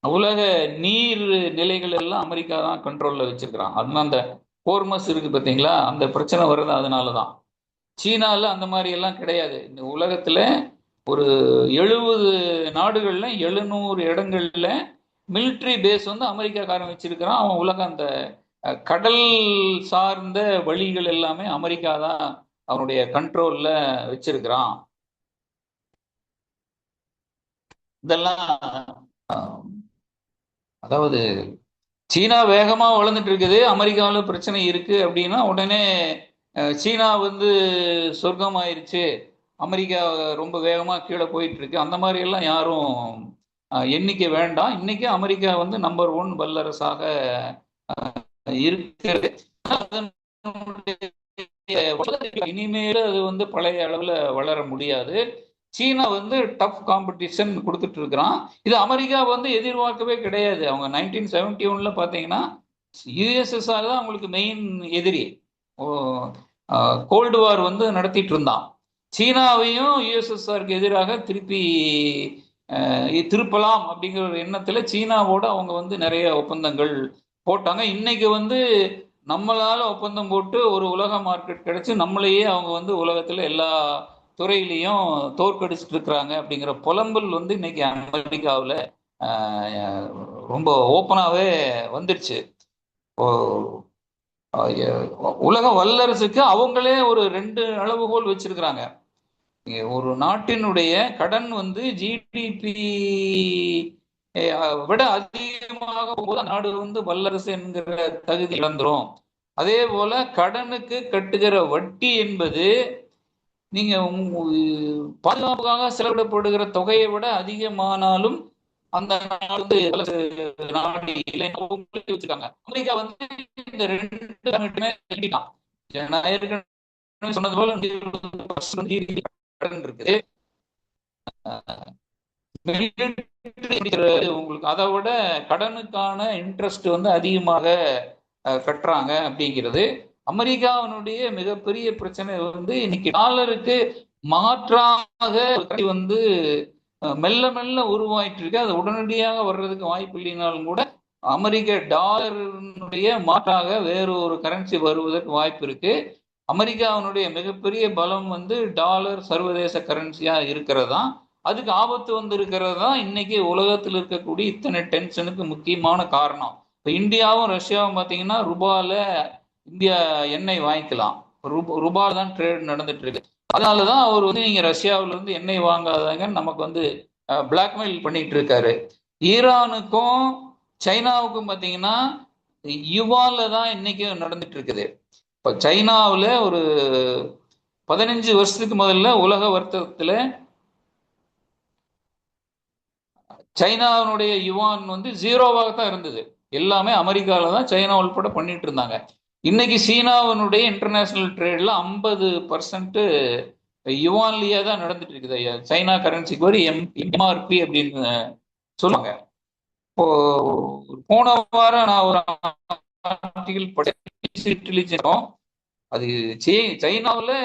உலக நீர் நிலைகள் எல்லாம் அமெரிக்கா தான் கண்ட்ரோல்ல வச்சிருக்கிறான். அதனால அந்த ஹோர்மஸ் இருக்கு பார்த்தீங்களா, அந்த பிரச்சனை வர்றது அதனால தான். சீனாவில் அந்த மாதிரி எல்லாம் கிடையாது. இந்த உலகத்தில் ஒரு 70 நாடுகளில் 700 இடங்கள்ல மிலிட்ரி பேஸ் வந்து அமெரிக்காக்காரன் வச்சிருக்கிறான். அவன் உலகம் அந்த கடல் சார்ந்த வழிகள் எல்லாமே அமெரிக்கா தான் அவனுடைய கண்ட்ரோல்ல வச்சிருக்கிறான். இதெல்லாம் அதாவது சீனா வேகமா வளர்ந்துட்டு இருக்குது, அமெரிக்காவில் பிரச்சனை இருக்கு அப்படின்னா உடனே சீனா வந்து சொர்க்கம் ஆயிருச்சு, அமெரிக்கா ரொம்ப வேகமா கீழே போயிட்டு இருக்கு, அந்த மாதிரி எல்லாம் யாரும் எண்ணிக்க வேண்டாம். இன்னைக்கு அமெரிக்கா வந்து நம்பர் 1 வல்லரசாக இருக்கிறது. இனிமேல் அது வந்து பழைய அளவுல வளர முடியாது. சீனா வந்து டஃப் காம்படிஷன் கொடுத்துட்டு இருக்கிறான். இது அமெரிக்கா வந்து எதிர்பார்க்கவே கிடையாது. அவங்க 1971 பார்த்தீங்கன்னா யுஎஸ்எஸ்ஆர் தான் அவங்களுக்கு மெயின் எதிரி. கோல்டு வார் வந்து நடத்திட்டு இருந்தான். சீனாவையும் யுஎஸ்எஸ்ஆருக்கு எதிராக திருப்பலாம் அப்படிங்கிற ஒரு எண்ணத்துல சீனாவோட அவங்க வந்து நிறைய ஒப்பந்தங்கள் போட்டாங்க. இன்னைக்கு வந்து நம்மளால ஒப்பந்தம் போட்டு ஒரு உலக மார்க்கெட் கிடைச்சு நம்மளையே அவங்க வந்து உலகத்துல எல்லா துறையிலையும் தோற்கடிச்சிட்டு இருக்கிறாங்க அப்படிங்கிற புலம்பல் வந்து இன்னைக்கு அமெரிக்காவில் ரொம்ப ஓப்பனாகவே வந்துடுச்சு. உலக வல்லரசுக்கு அவங்களே ஒரு 2 அளவுகோல் வச்சிருக்கிறாங்க. ஒரு நாட்டினுடைய கடன் வந்து ஜிடிபி விட அதிகமாக போது நாடு வந்து வல்லரசு என்கிற தகுதி இழந்துரும். அதே போல கடனுக்கு கட்டுகிற வட்டி என்பது நீங்க பாதுகாப்புக்காக செலவிடப்படுகிற தொகையை விட அதிகமானாலும் அந்த நாடு வந்து வல்லரசு நாடு இல்லைன்னு அவங்களே வச்சிருக்காங்க. அமெரிக்கா வந்து இந்த ரெண்டு கமிட்டுமே கட்டிட்டான். நான் ஏற்கனவே சொன்னது போல 20% GDP கடன் இருக்குது. உங்களுக்கு அதை விட கடனுக்கான இன்ட்ரெஸ்ட் வந்து அதிகமாக கட்டுறாங்க அப்படிங்கிறது அமெரிக்காவினுடைய மிகப்பெரிய பிரச்சனை. வந்து இன்னைக்கு டாலருக்கு மாற்றாக வந்து மெல்ல மெல்ல உருவாயிட்டு இருக்கு. அது உடனடியாக வர்றதுக்கு வாய்ப்பு இல்லைனாலும் கூட அமெரிக்க டாலருடைய மாற்றாக வேறு ஒரு கரன்சி வருவதற்கு வாய்ப்பு இருக்கு. அமெரிக்காவினுடைய மிகப்பெரிய பலம் வந்து டாலர் சர்வதேச கரன்சியா இருக்கிறதா. அதுக்கு ஆபத்து வந்து இருக்கிறதா இன்னைக்கு உலகத்தில் இருக்கக்கூடிய இத்தனை டென்ஷனுக்கு முக்கியமான காரணம். இப்போ இந்தியாவும் ரஷ்யாவும் பார்த்தீங்கன்னா ரூபால இந்தியா எண்ணெய் வாங்கிக்கலாம். ரூபால தான் ட்ரேட் நடந்துட்டு இருக்கு. அதனாலதான் அவர் வந்து நீங்க ரஷ்யாவில இருந்து எண்ணெய் வாங்காதாங்க நமக்கு வந்து பிளாக்மெயில் பண்ணிட்டு இருக்காரு. ஈரானுக்கும் சைனாவுக்கும் பார்த்தீங்கன்னா யுவான்ல தான் இன்னைக்கு நடந்துட்டு இருக்குது. இப்போ சைனாவில் ஒரு 15 வருஷத்துக்கு முதல்ல உலக வர்த்தகத்தில் சைனாவினுடைய யுவான் வந்து ஜீரோவாக தான் இருந்தது. எல்லாமே அமெரிக்காவில் தான் சைனா உள்பட பண்ணிட்டு இருந்தாங்க. இன்னைக்கு சீனாவினுடைய இன்டர்நேஷனல் ட்ரேட்ல 50% யுவான்லயே தான் நடந்துட்டு இருக்குது. சைனா கரன்சிக்கு ஒரு எம்ஆர்பி அப்படின்னு சொல்லுவாங்க. இப்போ போன வாரம் நான் ஒரு ஆர்டிகல் படிச்சோம். அது சைனாவில்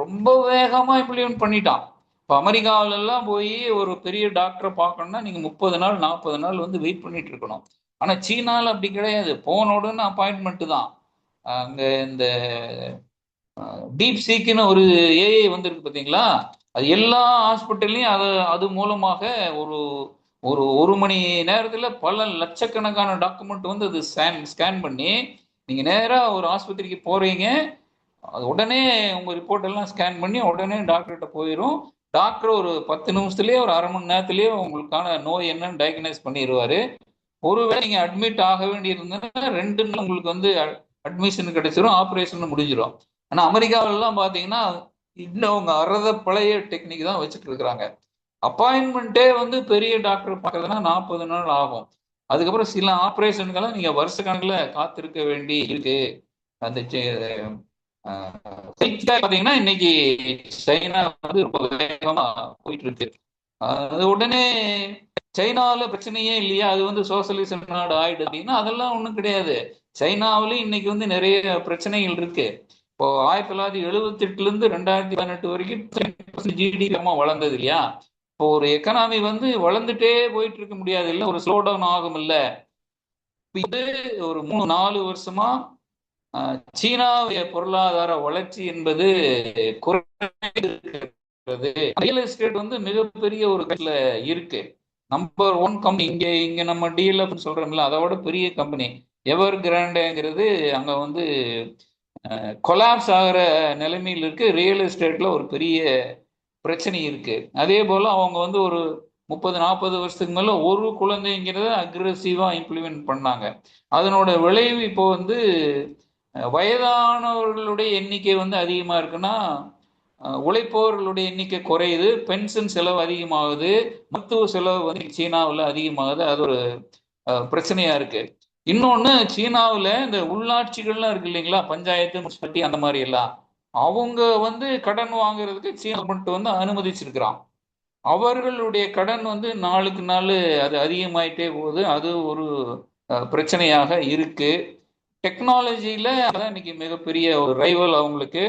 ரொம்ப வேகமா இம்ப்ளிமெண்ட் பண்ணிட்டான். இப்போ அமெரிக்காவில எல்லாம் போய் ஒரு பெரிய டாக்டரை பார்க்கணும்னா நீங்க 30 நாள் 40 நாள் வந்து வெயிட் பண்ணிட்டு இருக்கணும். ஆனா சீனால அப்படி கிடையாது. போன உடனே அப்பாயின்மெண்ட் தான். அங்க இந்த டீப் சீக்குன்னு ஒரு ஏஐ வந்திருக்கு பார்த்தீங்களா. அது எல்லா ஹாஸ்பிட்டல்லையும் அது மூலமாக ஒரு ஒரு ஒரு மணி நேரத்தில் பல லட்சக்கணக்கான டாக்குமெண்ட் வந்து அது ஸ்கேன் பண்ணி நீங்க நேராக ஒரு ஆஸ்பத்திரிக்கு போறீங்க. அது உடனே உங்க ரிப்போர்ட் எல்லாம் ஸ்கேன் பண்ணி உடனே டாக்டர்கிட்ட போயிடும். டாக்டர் ஒரு 10 நிமிஷத்துலயே ஒரு அரை மணி நேரத்திலேயே உங்களுக்கான நோய் என்னன்னு டயக்னைஸ் பண்ணிடுவாரு. ஒருவேளை நீங்க அட்மிட் ஆக வேண்டி இருந்ததுன்னா 2 நாள் உங்களுக்கு வந்து அட்மிஷன் கிடைச்சிரும், ஆப்ரேஷன் முடிஞ்சிடும். ஆனா அமெரிக்காவிலாம் பாத்தீங்கன்னா இன்னும் அவங்க அறத பழைய டெக்னிக் தான் வச்சுட்டு இருக்கிறாங்க. அப்பாயின்மெண்ட்டே வந்து பெரிய டாக்டர் பார்க்கறதுனா 40 நாள் ஆகும். அதுக்கப்புறம் சில ஆப்ரேஷனுக்கெல்லாம் நீங்க வருஷ கணக்குல காத்திருக்க வேண்டி இருக்கு. அந்த பாத்தீங்கன்னா இன்னைக்கு சைனா வந்து ரொம்ப வேகமா போயிட்டு இருக்கு. அது உடனே சைனாவில் பிரச்சனையே இல்லையா, அது வந்து சோசியலிசம் நாடு ஆயிடுது அப்படின்னா அதெல்லாம் ஒன்றும் கிடையாது. சைனாவிலும் இன்னைக்கு வந்து நிறைய பிரச்சனைகள் இருக்கு. இப்போ 1978 இருந்து 2018 வரைக்கும் ஜிடிபி வளர்ந்தது இல்லையா. இப்போ ஒரு எக்கனாமி வந்து வளர்ந்துட்டே போயிட்டு இருக்க முடியாது, இல்லை ஒரு ஸ்லோ டவுன் ஆகும். இல்லை இது ஒரு 3-4 வருஷமா சீனாவுடைய பொருளாதார வளர்ச்சி என்பது குறைந்து ரியல் எஸ்டேட் வந்து மிகப்பெரிய ஒரு கட்டத்துல இருக்கு. நம்பர் 1 கம்பெனி இங்க நம்ம டிஎல்எஃப் சொல்றோம்ல, அதோட பெரிய கம்பெனி எவர் கிராண்டேங்கிறது அங்க வந்து கொலாப்ஸ் ஆகிற நிலைமையில் இருக்கு. ரியல் எஸ்டேட்ல ஒரு பெரிய பிரச்சனை இருக்கு. அதே போல அவங்க வந்து ஒரு 30-40 வருஷத்துக்கு மேல ஒரு குழந்தைங்கிறத அக்ரெசிவா இம்ப்ளிமெண்ட் பண்ணாங்க. அதனோட விளைவு இப்போ வந்து வயதானவர்களுடைய எண்ணிக்கை வந்து அதிகமா இருக்குன்னா உழைப்பவர்களுடைய எண்ணிக்கை குறையுது, பென்ஷன் செலவு அதிகமாகுது, மருத்துவ செலவு வந்து சீனாவில் அதிகமாகுது. அது ஒரு பிரச்சனையா இருக்கு. இன்னொன்னு சீனாவில் இந்த உள்ளாட்சிகள்லாம் இருக்கு இல்லைங்களா, பஞ்சாயத்து முனிசிபாலிட்டி அந்த மாதிரி எல்லாம், அவங்க வந்து கடன் வாங்குறதுக்கு சீனா மட்டும் வந்து அனுமதிச்சிருக்கிறான். அவர்களுடைய கடன் வந்து நாளுக்கு நாள் அது அதிகமாயிட்டே போகுது. அது ஒரு பிரச்சனையாக இருக்கு. டெக்னாலஜியில அதான் இன்னைக்கு மிகப்பெரிய ஒரு ரைவல் அவங்களுக்கு.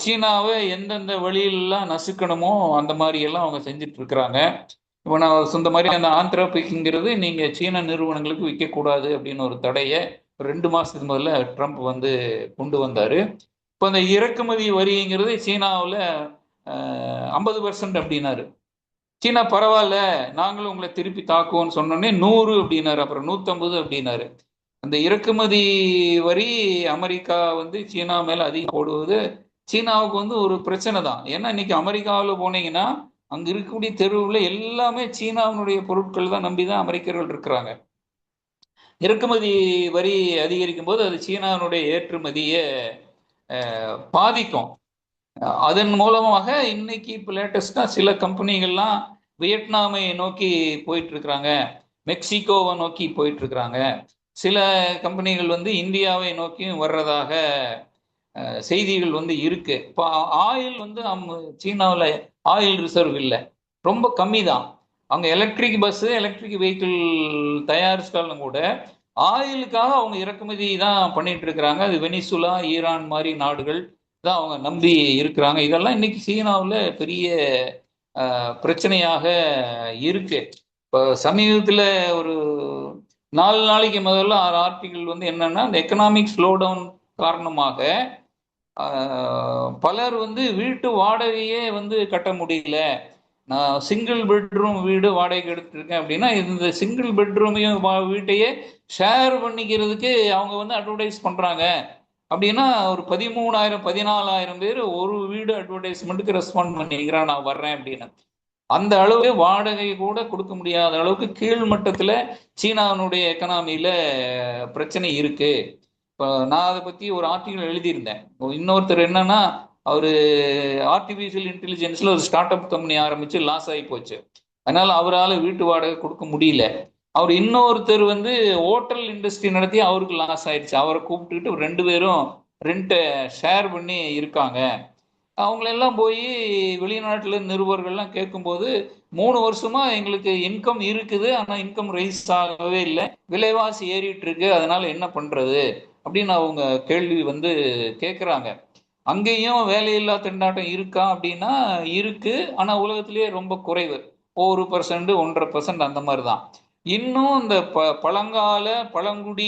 சீனாவை எந்தெந்த வழியிலெல்லாம் நசுக்கணுமோ அந்த மாதிரி எல்லாம் அவங்க செஞ்சுட்டு இருக்கிறாங்க. இப்போ நான் சொந்த மாதிரி அந்த ஆந்த்ராபிக்ங்கிறது நீங்க சீன நிறுவனங்களுக்கு விற்கக்கூடாது அப்படின்னு ஒரு தடையை 2 மாசத்துக்கு முதல்ல ட்ரம்ப் வந்து கொண்டு வந்தாரு. இப்போ அந்த இறக்குமதி வரிங்கிறது சீனாவில் 50% அப்படின்னாரு. சீனா பரவாயில்ல நாங்களும் உங்களை திருப்பி தாக்குவோம்னு சொன்னோன்னே 100 அப்படின்னாரு, அப்புறம் 150 அப்படின்னாரு. அந்த இறக்குமதி வரி அமெரிக்கா வந்து சீனா மேல அதிகம் போடுவது சீனாவுக்கு வந்து ஒரு பிரச்சனை தான். ஏன்னா இன்னைக்கு அமெரிக்காவில் போனீங்கன்னா அங்க இருக்கக்கூடிய தெருவுல எல்லாமே சீனாவினுடைய பொருட்கள் தான் நம்பிதான் அமெரிக்கர்கள் இருக்கிறாங்க. இறக்குமதி வரி அதிகரிக்கும் போது அது சீனாவினுடைய ஏற்றுமதியை பாதிக்கும். அதன் மூலமாக இன்னைக்கு இப்போ லேட்டஸ்டா சில கம்பெனிகள்லாம் வியட்நாமை நோக்கி போயிட்டு இருக்கிறாங்க, மெக்சிகோவை நோக்கி போயிட்டு இருக்கிறாங்க. சில கம்பெனிகள் வந்து இந்தியாவை நோக்கியும் வர்றதாக செய்திகள் வந்து இருக்கு. இப்போ ஆயில் வந்து சீனாவில் ஆயில் ரிசர்வ் இல்லை, ரொம்ப கம்மி தான். அவங்க எலக்ட்ரிக் பஸ்ஸு எலக்ட்ரிக் வெஹிக்கிள் தயாரிச்சாலும் கூட ஆயிலுக்காக அவங்க இறக்குமதி தான் பண்ணிட்டு இருக்கிறாங்க. அது வெனிசுலா, ஈரான் மாதிரி நாடுகள் தான் அவங்க நம்பி இருக்கிறாங்க. இதெல்லாம் இன்னைக்கு சீனாவில் பெரிய பிரச்சனையாக இருக்கு. இப்போ சமீபத்தில் ஒரு 4 நாளைக்கு முதல்ல ஆர்டிகிள் வந்து என்னன்னா, இந்த எக்கனாமிக் ஸ்லோ டவுன் காரணமாக பலர் வந்து வீட்டு வாடகையே வந்து கட்ட முடியல. நான் சிங்கிள் பெட்ரூம் வீடு வாடகைக்கு எடுத்துருக்கேன் அப்படின்னா, இந்த சிங்கிள் பெட்ரூமையும் வீட்டையே ஷேர் பண்ணிக்கிறதுக்கு அவங்க வந்து அட்வர்டைஸ் பண்றாங்க. அப்படின்னா ஒரு 13,000 14,000 பேர் ஒரு வீடு அட்வர்டைஸ்மெண்ட்டுக்கு ரெஸ்பாண்ட் பண்ணிக்கிறான், நான் வர்றேன் அப்படின்னு. அந்த அளவுக்கு வாடகை கூட கொடுக்க முடியாத அளவுக்கு கீழ்மட்டத்தில் சீனாவினுடைய எக்கனாமியில பிரச்சனை இருக்கு. இப்போ நான் அதை பற்றி ஒரு ஆர்டிகல் எழுதியிருந்தேன். இன்னொருத்தர் என்னன்னா, அவர் ஆர்டிஃபிஷியல் இன்டெலிஜென்ஸில் ஒரு ஸ்டார்ட் அப் கம்பெனி ஆரம்பித்து லாஸ் ஆகி போச்சு. அதனால் அவரால் வீட்டு வாடகை கொடுக்க முடியல. அவர் இன்னொருத்தர் வந்து ஹோட்டல் இண்டஸ்ட்ரி நடத்தி அவருக்கு லாஸ் ஆயிடுச்சு. அவரை கூப்பிட்டுக்கிட்டு 2 பேரும் ரெண்ட்டை ஷேர் பண்ணி இருக்காங்க. அவங்களெல்லாம் போய் வெளிநாட்டில் நிருபர்கள்லாம் கேட்கும்போது 3 வருஷமா எங்களுக்கு இன்கம் இருக்குது, ஆனால் இன்கம் ரைஸ் ஆகவே இல்லை, விலைவாசி ஏறிட்டு இருக்கு, அதனால என்ன பண்றது அப்படின்னு அவங்க கேள்வி வந்து கேட்குறாங்க. அங்கேயும் வேலையில்லா திண்டாட்டம் இருக்கா அப்படின்னா இருக்கு, ஆனால் உலகத்திலேயே ரொம்ப குறைவு. 1% 1.5% அந்த மாதிரி தான். இன்னும் இந்த பழங்கால பழங்குடி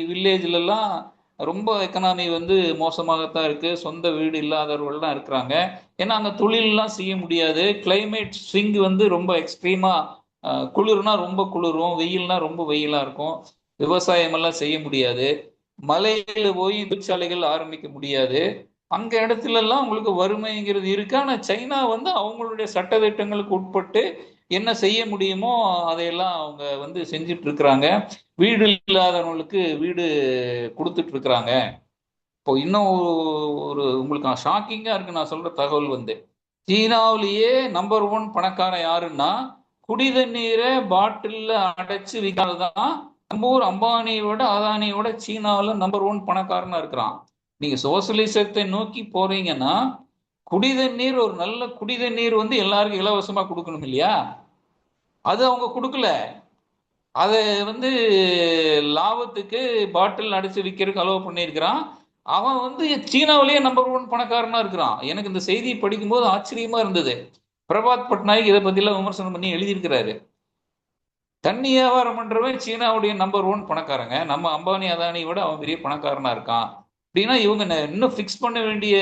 வில்லேஜ்லலாம் ரொம்ப எக்கனாமி வந்து மோசமாகத்தான் இருக்கு. சொந்த வீடு இல்லாதவர்கள் தான் இருக்கிறாங்க. ஏன்னா அங்கே தொழிலெலாம் செய்ய முடியாது. கிளைமேட் ஸ்விங் வந்து ரொம்ப எக்ஸ்ட்ரீமா, குளிர்னா ரொம்ப குளிரும், வெயில்னா ரொம்ப வெயிலாக இருக்கும். விவசாயமெல்லாம் செய்ய முடியாது. மலையில் போய் தொழிற்சாலைகள் ஆரம்பிக்க முடியாது. அங்க இடத்துலலாம் உங்களுக்கு வறுமைங்கிறது இருக்கு. ஆனால் சைனா வந்து அவங்களுடைய சட்டத்திட்டங்களுக்கு உட்பட்டு என்ன செய்ய முடியுமோ அதையெல்லாம் அவங்க வந்து செஞ்சுட்டு இருக்கிறாங்க. வீடு இல்லாதவங்களுக்கு வீடு கொடுத்துட்டு இருக்கிறாங்க. இப்போ இன்னும் ஒரு உங்களுக்கு ஷாக்கிங்கா இருக்கு நான் சொல்ற தகவல் வந்து, சீனாவிலேயே நம்பர் 1 பணக்காரன் யாருன்னா, குடித நீரை பாட்டில்ல அடைச்சு விற்காததான் நம்ம ஊர் அம்பானியோட அதானியோட சீனாவில் நம்பர் 1 பணக்காரனா இருக்கிறான். நீங்க சோசியலிசத்தை நோக்கி போறீங்கன்னா, குடித நீர், ஒரு நல்ல குடித நீர் வந்து எல்லாருக்கும் இலவசமா கொடுக்கணும் இல்லையா? அது அவங்க கொடுக்கல. அதை வந்து லாபத்துக்கு பாட்டில் அடைச்சு விற்கிறதுக்கு அலோவ் பண்ணியிருக்கிறான். அவன் வந்து சீனாவிலேயே நம்பர் 1 பணக்காரனா இருக்கிறான். எனக்கு இந்த செய்தி படிக்கும்போது ஆச்சரியமா இருந்தது. பிரபாத் பட்நாயக் இதை பத்திலாம் விமர்சனம் பண்ணி எழுதியிருக்கிறாரு. தண்ணி வியாபாரம் பண்றவன் சீனாவுடைய நம்பர் 1 பணக்காரங்க, நம்ம அம்பானி அதானி விட அவன் பெரிய பணக்காரனா இருக்கான் அப்படின்னா, இவங்க இன்னும் ஃபிக்ஸ் பண்ண வேண்டிய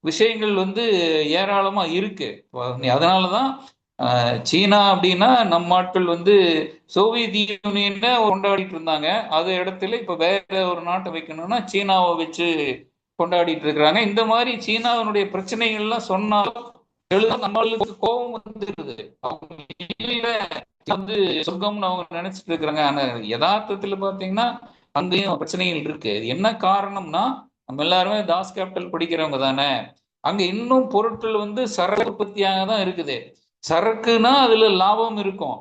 விஷயங்கள் வந்து ஏராளமா இருக்கு. அதனாலதான் சீனா அப்படின்னா நம்ம ஆட்கள் வந்து சோவியத் யூனியனை கொண்டாடிட்டு இருந்தாங்க. அது இடத்துல இப்ப வேற ஒரு நாட்டை வைக்கணும்னா சீனாவை வச்சு கொண்டாடிட்டு இருக்கிறாங்க. இந்த மாதிரி சீனாவினுடைய பிரச்சனைகள்லாம் சொன்னாலும் நம்மளுக்கு கோபம் வந்துருது. அவங்க வந்து சொர்க்கம்னு அவங்க நினைச்சிட்டு இருக்கிறாங்க. ஆனா யதார்த்தத்துல பாத்தீங்கன்னா அங்கேயும் பிரச்சனைகள் இருக்கு. என்ன காரணம்னா, நம்ம எல்லாருமே தாஸ் கேபிட்டல் படிக்கிறவங்க தானே. அங்க இன்னும் பொருட்கள் வந்து சரக்கு உற்பத்தியாக தான் இருக்குது. சரக்குனா அதுல லாபம் இருக்கும்.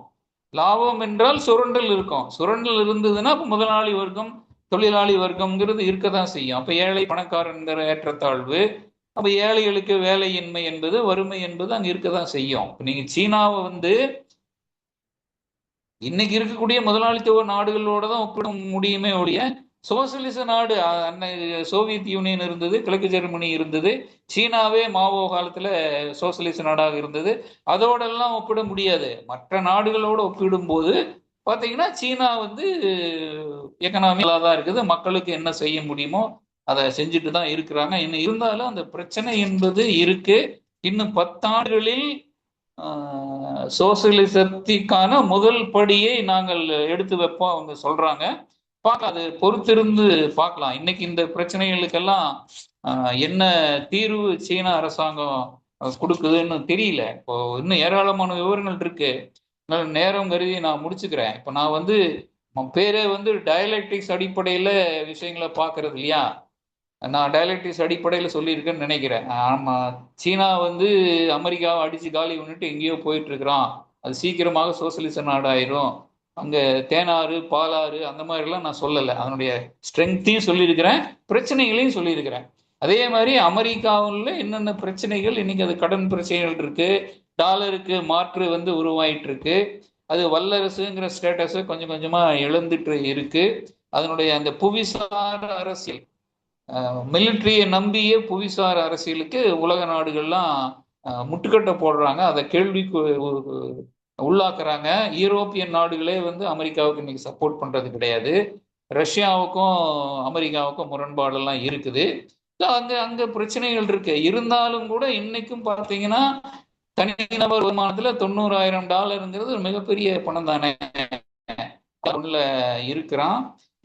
லாபம் என்றால் சுரண்டல் இருக்கும். சுரண்டல் இருந்ததுன்னா முதலாளி வர்க்கம் தொழிலாளி வர்க்கம்ங்கிறது இருக்கதான் செய்யும். அப்ப ஏழை பணக்காரங்கிற ஏற்றத்தாழ்வு, அப்ப ஏழைகளுக்கு வேலையின்மை என்பது, வறுமை என்பது அங்க இருக்கதான் செய்யும். நீங்க சீனாவை வந்து இன்னைக்கு இருக்கக்கூடிய முதலாளித்துவ நாடுகளோட தான் ஒப்பிட முடியுமே ஒழிய, சோசியலிச நாடு சோவியத் யூனியன் இருந்தது, கிழக்கு ஜெர்மனி இருந்தது, சீனாவே மாவோ காலத்துல சோசியலிச நாடாக இருந்தது, அதோடெல்லாம் ஒப்பிட முடியாது. மற்ற நாடுகளோடு ஒப்பிடும் போது பார்த்தீங்கன்னா சீனா வந்து எக்கனாமி நல்லா தான் இருக்குது. மக்களுக்கு என்ன செய்ய முடியுமோ அதை செஞ்சுட்டு தான் இருக்கிறாங்க. இன்னும் இருந்தாலும் அந்த பிரச்சனை என்பது இருக்கு. இன்னும் 10 ஆண்டுகளில் சோசியலிசத்திற்கான முதல் படியை நாங்கள் எடுத்து வைப்போம் அவங்க சொல்றாங்க. பார்க்கலாம், அது பொறுத்திருந்து பார்க்கலாம். இன்னைக்கு இந்த பிரச்சனைகளுக்கெல்லாம் என்ன தீர்வு சீன அரசாங்கம் கொடுக்குதுன்னு தெரியல. இப்போ இன்னும் ஏராளமான விவரங்கள் இருக்கு. நேரம் கருதி நான் முடிச்சுக்கிறேன். இப்போ நான் வந்து பேரே வந்து டயலெக்டிக்ஸ் அடிப்படையில் விஷயங்களை பார்க்கறது இல்லையா. நான் டயலக்டிக்ஸ் அடிப்படையில் சொல்லியிருக்கேன்னு நினைக்கிறேன். ஆமாம், சீனா வந்து அமெரிக்காவை அடித்து காலி பண்ணிட்டு எங்கேயோ போயிட்டு இருக்கிறான், அது சீக்கிரமாக சோசியலிச நாடாயிரும், அங்கே தேனாறு பாலாறு அந்த மாதிரிலாம் நான் சொல்லலை. அதனுடைய ஸ்ட்ரென்த்தையும் சொல்லியிருக்கிறேன், பிரச்சனைகளையும் சொல்லியிருக்கிறேன். அதே மாதிரி அமெரிக்காவில் என்னென்ன பிரச்சனைகள் இன்னைக்கு, அது கடன் பிரச்சனைகள் இருக்கு, டாலருக்கு மாற்று வந்து உருவாயிட்டு இருக்கு, அது வல்லரசுங்கிற ஸ்டேட்டஸை கொஞ்சம் கொஞ்சமாக இழந்துட்டு இருக்கு. அதனுடைய அந்த புவிசார் அரசியல், மிலிட்ரியை நம்பிய புவிசார் அரசியலுக்கு உலக நாடுகள்லாம் முட்டுக்கட்டை போடுறாங்க, அதை கேள்விக்கு உள்ளாக்குறாங்க. யூரோப்பியன் நாடுகளே வந்து அமெரிக்காவுக்கு இன்னைக்கு சப்போர்ட் பண்றது கிடையாது. ரஷ்யாவுக்கும் அமெரிக்காவுக்கும் முரண்பாடெல்லாம் இருக்குது. அங்க அங்க பிரச்சனைகள் இருக்கு. இருந்தாலும் கூட இன்னைக்கும் பார்த்தீங்கன்னா தனிநபர் வருமானத்துல $90,000 ஒரு மிகப்பெரிய பணம் தானே. இருக்கிறான்.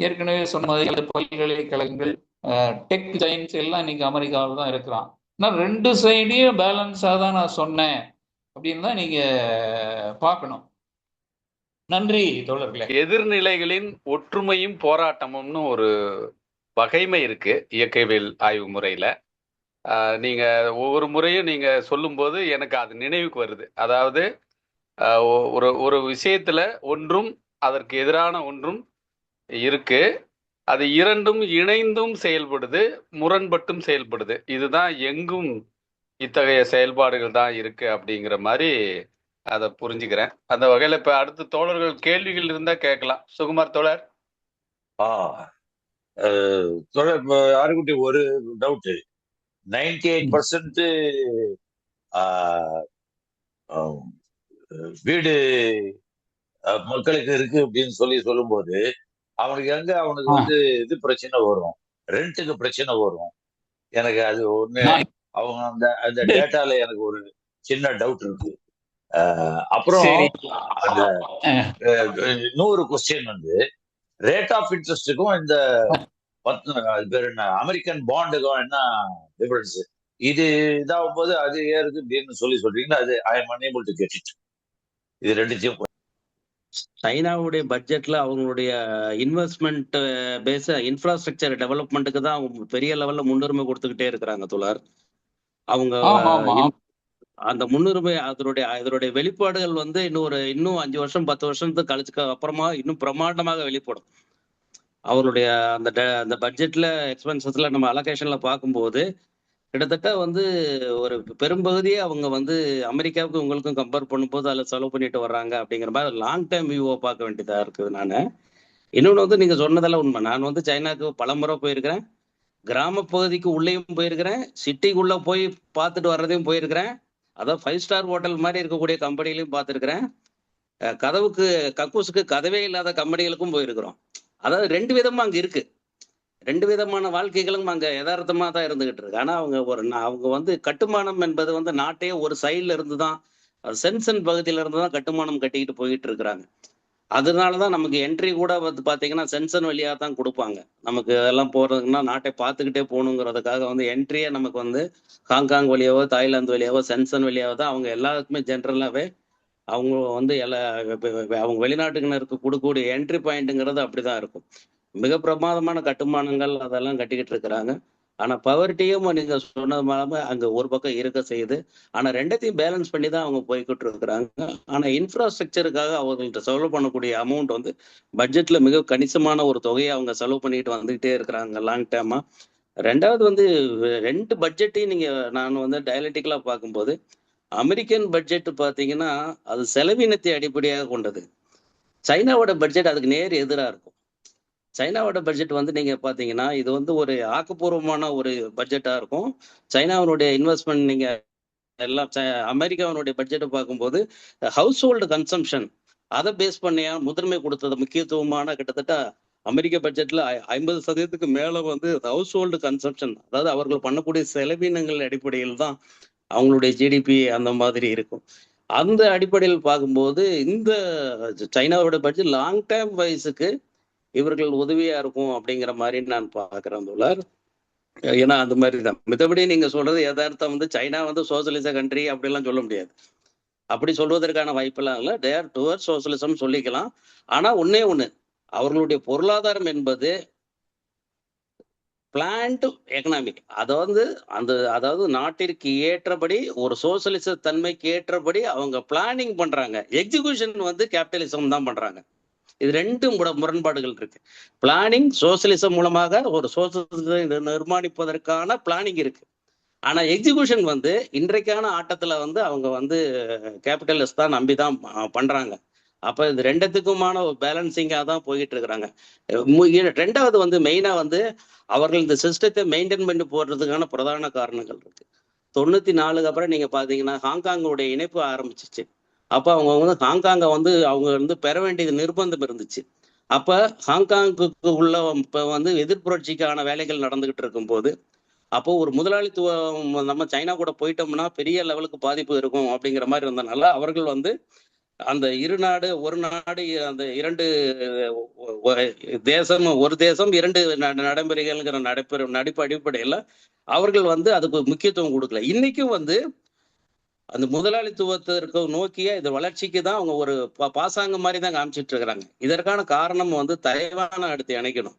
ஏற்கனவே சொன்ன மாதிரி பல்கலைக்கழகங்கள், டெக் ஜெயின்ஸ் எல்லாம் இன்னைக்கு அமெரிக்காவில் தான் இருக்கிறான். நான் ரெண்டு சைடையும் பேலன்ஸாக தான் நான் சொன்னேன் அப்படின்னு தான் நீங்க பார்க்கணும். நன்றி தோழர்களே. எதிர்நிலைகளின் ஒற்றுமையும் போராட்டமும்னு ஒரு வகைமை இருக்கு இயக்கவியல் ஆய்வு முறையில. நீங்க ஒவ்வொரு முறையும் நீங்க சொல்லும்போது எனக்கு அது நினைவுக்கு வருது. அதாவது ஒரு ஒரு விஷயத்துல ஒன்றும் அதற்கு எதிரான ஒன்றும் இருக்கு, அது இரண்டும் இணைந்தும் செயல்படுது, முரண்பட்டும் செயல்படுது. இதுதான் எங்கும் இத்தகைய செயல்பாடுகள் தான் இருக்கு அப்படிங்கிற மாதிரி அதை புரிஞ்சுக்கிறேன். அந்த வகையில இப்ப அடுத்த தோழர்கள் கேள்விகள் இருந்தா கேட்கலாம். சுகுமார் தோழர். தோழர் ஆறுகுட்டி, ஒரு டவுட். 98% வீடு மக்களுக்கு இருக்கு அப்படின்னு சொல்லும்போது அவனுக்கு வந்து இது பிரச்சனை வரும், ரெண்ட்டுக்கு பிரச்சனை வரும். எனக்கு அது ஒண்ணு, அவங்க அந்த டேட்டால எனக்கு ஒரு சின்ன டவுட் இருக்கு. அப்புறம் அந்த 100 கொஸ்டின் வந்து ரேட் ஆஃப் இன்ட்ரெஸ்டுக்கும் இந்த பேர் என்ன அமெரிக்கன் பாண்டுக்கும் என்ன டிஃபரன்ஸ்? இது இதாகும் போது அது ஏறுது அப்படின்னு சொல்றீங்கன்னா, அது I am unable to get it. இது ரெண்டுத்தையும் சைனாவுடைய பட்ஜெட்ல அவங்களுடைய இன்வெஸ்ட்மெண்ட் பேஸ் இன்ஃப்ராஸ்ட்ரக்சர் டெவலப்மெண்ட்டுக்கு தான் அவங்க பெரிய லெவல்ல முன்னுரிமை கொடுத்துக்கிட்டே இருக்கிறாங்க தோழர். அவங்க அந்த முன்னுரிமை அதனுடைய வெளிப்பாடுகள் வந்து இன்னும் 5 வருஷம் 10 வருஷத்துக்கு கழிச்சுக்கு அப்புறமா இன்னும் பிரமாண்டமாக வெளிப்படும். அவருடைய அந்த பட்ஜெட்ல எக்ஸ்பென்சஸ்ல நம்ம அலோகேஷன்ல பார்க்கும்போது கிட்டத்தட்ட வந்து ஒரு பெரும்பகுதியே அவங்க வந்து அமெரிக்காவுக்கு உங்களுக்கும் கம்பேர் பண்ணும்போது அதில் செலவு பண்ணிட்டு வர்றாங்க அப்படிங்கிற மாதிரி லாங் டைம் வியூவை பார்க்க வேண்டியதா இருக்குது. நான் இன்னொன்று வந்து நீங்க சொன்னதெல்லாம் உண்மை. நான் வந்து சைனாக்கு பல முறை போயிருக்கிறேன், கிராம பகுதிக்கு உள்ளேயும் போயிருக்கிறேன், சிட்டிக்குள்ள போய் பார்த்துட்டு வர்றதையும் போயிருக்கிறேன், அதாவது 5 ஸ்டார் ஹோட்டல் மாதிரி இருக்கக்கூடிய கம்பெனிலையும் பார்த்துருக்கிறேன், கக்கூசுக்கு கதவே இல்லாத கம்பெனிகளுக்கும் போயிருக்கிறோம். அதாவது 2 விதமா அங்க இருக்கு, 2 விதமான வாழ்க்கைகளும் அங்க யதார்த்தமா தான் இருந்துகிட்டு இருக்கு. ஆனா அவங்க வந்து கட்டுமானம் என்பது வந்து நாட்டையே ஒரு சைட்ல இருந்து தான், சென்சன் பகுதியில இருந்து தான் கட்டுமானம் கட்டிக்கிட்டு போயிட்டு இருக்கிறாங்க. அதனாலதான் நமக்கு என்ட்ரி கூட வந்து பாத்தீங்கன்னா சென்சன் வழியா தான் கொடுப்பாங்க. நமக்கு அதெல்லாம் போறதுக்குன்னா நாட்டை பார்த்துக்கிட்டே போகணுங்கிறதுக்காக வந்து என்ட்ரியே நமக்கு வந்து ஹாங்காங் வழியாவோ தாய்லாந்து வழியாவோ சென்சன் வழியாவோ தான் அவங்க எல்லாருக்குமே ஜென்ரலாவே அவங்க வந்து அவங்க வெளிநாட்டுக்கு கொடுக்கக்கூடிய என்ட்ரி பாயிண்ட்டுங்கிறது அப்படிதான் இருக்கும். மிக பிரமாதமான கட்டுமானங்கள் அதெல்லாம் கட்டிக்கிட்டு இருக்கிறாங்க. ஆனா பவர்ட்டியும் நீங்க சொன்னது மூலமா அங்க ஒரு பக்கம் இருக்க செய்யுது. ஆனா ரெண்டத்தையும் பேலன்ஸ் பண்ணி தான் அவங்க போய்கிட்டு இருக்கிறாங்க. ஆனா இன்ஃப்ராஸ்ட்ரக்சருக்காக அவங்கள்ட்ட செலவு பண்ணக்கூடிய அமௌண்ட் வந்து பட்ஜெட்ல மிக கணிசமான ஒரு தொகையை அவங்க செலவு பண்ணிட்டு வந்துகிட்டே இருக்கிறாங்க லாங் டேர்மா. ரெண்டாவது வந்து 2 பட்ஜெட்டையும் நான் வந்து டயலெக்டிக்கலா பார்க்கும்போது அமெரிக்கன் பட்ஜெட் பார்த்தீங்கன்னா அது செலவினத்தை அடிப்படையாக கொண்டது. சைனாவோட பட்ஜெட் அதுக்கு நேர் எதிராக இருக்கும். சைனாவோட பட்ஜெட் வந்து நீங்க பாத்தீங்கன்னா இது வந்து ஒரு ஆக்கப்பூர்வமான ஒரு பட்ஜெட்டா இருக்கும். சைனாவினுடைய இன்வெஸ்ட்மெண்ட் நீங்க எல்லாம் அமெரிக்காவினுடைய பட்ஜெட்டை பார்க்கும்போது ஹவுஸ் ஹோல்டு கன்சம்ஷன் அதை பேஸ் பண்ணியா முதன்மை கொடுத்தது முக்கியத்துவமான கிட்டத்தட்ட அமெரிக்க பட்ஜெட்ல 50% மேல வந்து ஹவுஸ் ஹோல்டு கன்சம்ஷன், அதாவது அவர்கள் பண்ணக்கூடிய செலவினங்கள் அடிப்படையில் தான் அவங்களுடைய ஜிடிபி அந்த மாதிரி இருக்கும். அந்த அடிப்படையில் பார்க்கும்போது இந்த சைனாவோட பட்ஜெட் லாங் டேர்ம் வைஸுக்கு இவர்கள் உதவியா இருக்கும் அப்படிங்கிற மாதிரி நான் பார்க்கிறேன் தோழர். ஏன்னா அந்த மாதிரி தான். மித்தபடி நீங்க சொல்றது யதார்த்தம் வந்து சைனா வந்து சோசியலிச கண்ட்ரி அப்படிலாம் சொல்ல முடியாது. அப்படி சொல்வதற்கான வாய்ப்பெல்லாம் இல்லை. தே ஆர் டுவர்ட்ஸ் சோசியலிசம் சொல்லிக்கலாம். ஆனா ஒண்ணே ஒண்ணு, அவர்களுடைய பொருளாதாரம் என்பது பிளான்டு எக்கனாமிக். அதாவது நாட்டிற்கு ஏற்றபடி ஒரு சோசியலிச தன்மைக்கு ஏற்றபடி அவங்க பிளானிங் பண்றாங்க. எக்ஸிகியூஷன் கேபிட்டலிசம் தான் பண்றாங்க. இது ரெண்டும் முரண்பாடுகள் இருக்கு. பிளானிங் சோசியலிசம் மூலமாக ஒரு சோசியலிசத்தை நிர்மாணிப்பதற்கான பிளானிங் இருக்கு. ஆனா எக்ஸிகியூஷன் இன்றைக்கான ஆட்டத்துல அவங்க கேபிட்டலிஸ்ட் தான் நம்பிதான் பண்றாங்க. அப்ப இது ரெண்டுத்துக்குமான ஒரு பேலன்சிங்காக தான் போயிட்டு இருக்கிறாங்க. ரெண்டாவது மெயினா அவர்கள் இந்த சிஸ்டத்தை மெயின்டைன் பண்ணி போடுறதுக்கான பிரதான காரணங்கள் இருக்கு. 94 அப்புறம் நீங்க பாத்தீங்கன்னா ஹாங்காங்குடைய இணைப்பு ஆரம்பிச்சிச்சு. அப்ப அவங்க ஹாங்காங்கை அவங்க பெற வேண்டியது நிர்பந்தம் இருந்துச்சு. அப்ப ஹாங்காங்குக்கு உள்ள இப்ப எதிர்ப்புரட்சிக்கான வேலைகள் நடந்துகிட்டு இருக்கும் போது அப்போ ஒரு முதலாளித்துவம் நம்ம சைனா கூட போயிட்டோம்னா பெரிய லெவலுக்கு பாதிப்பு இருக்கும் அப்படிங்கிற மாதிரி இருந்தனால அவர்கள் அந்த ஒரு நாடு அந்த இரண்டு தேசம் ஒரு தேசம் இரண்டு நடைமுறைகள்ங்கிற அடிப்படையில அவர்கள் அதுக்கு முக்கியத்துவம் கொடுக்கல. இன்னைக்கும் அந்த முதலாளித்துவத்திற்கு நோக்கிய இது வளர்ச்சிக்கு தான் அவங்க ஒரு பாசாங்க மாதிரி தான் காமிச்சிட்டு இருக்கிறாங்க. இதற்கான காரணம் தைவானை அடுத்து இணைக்கணும்.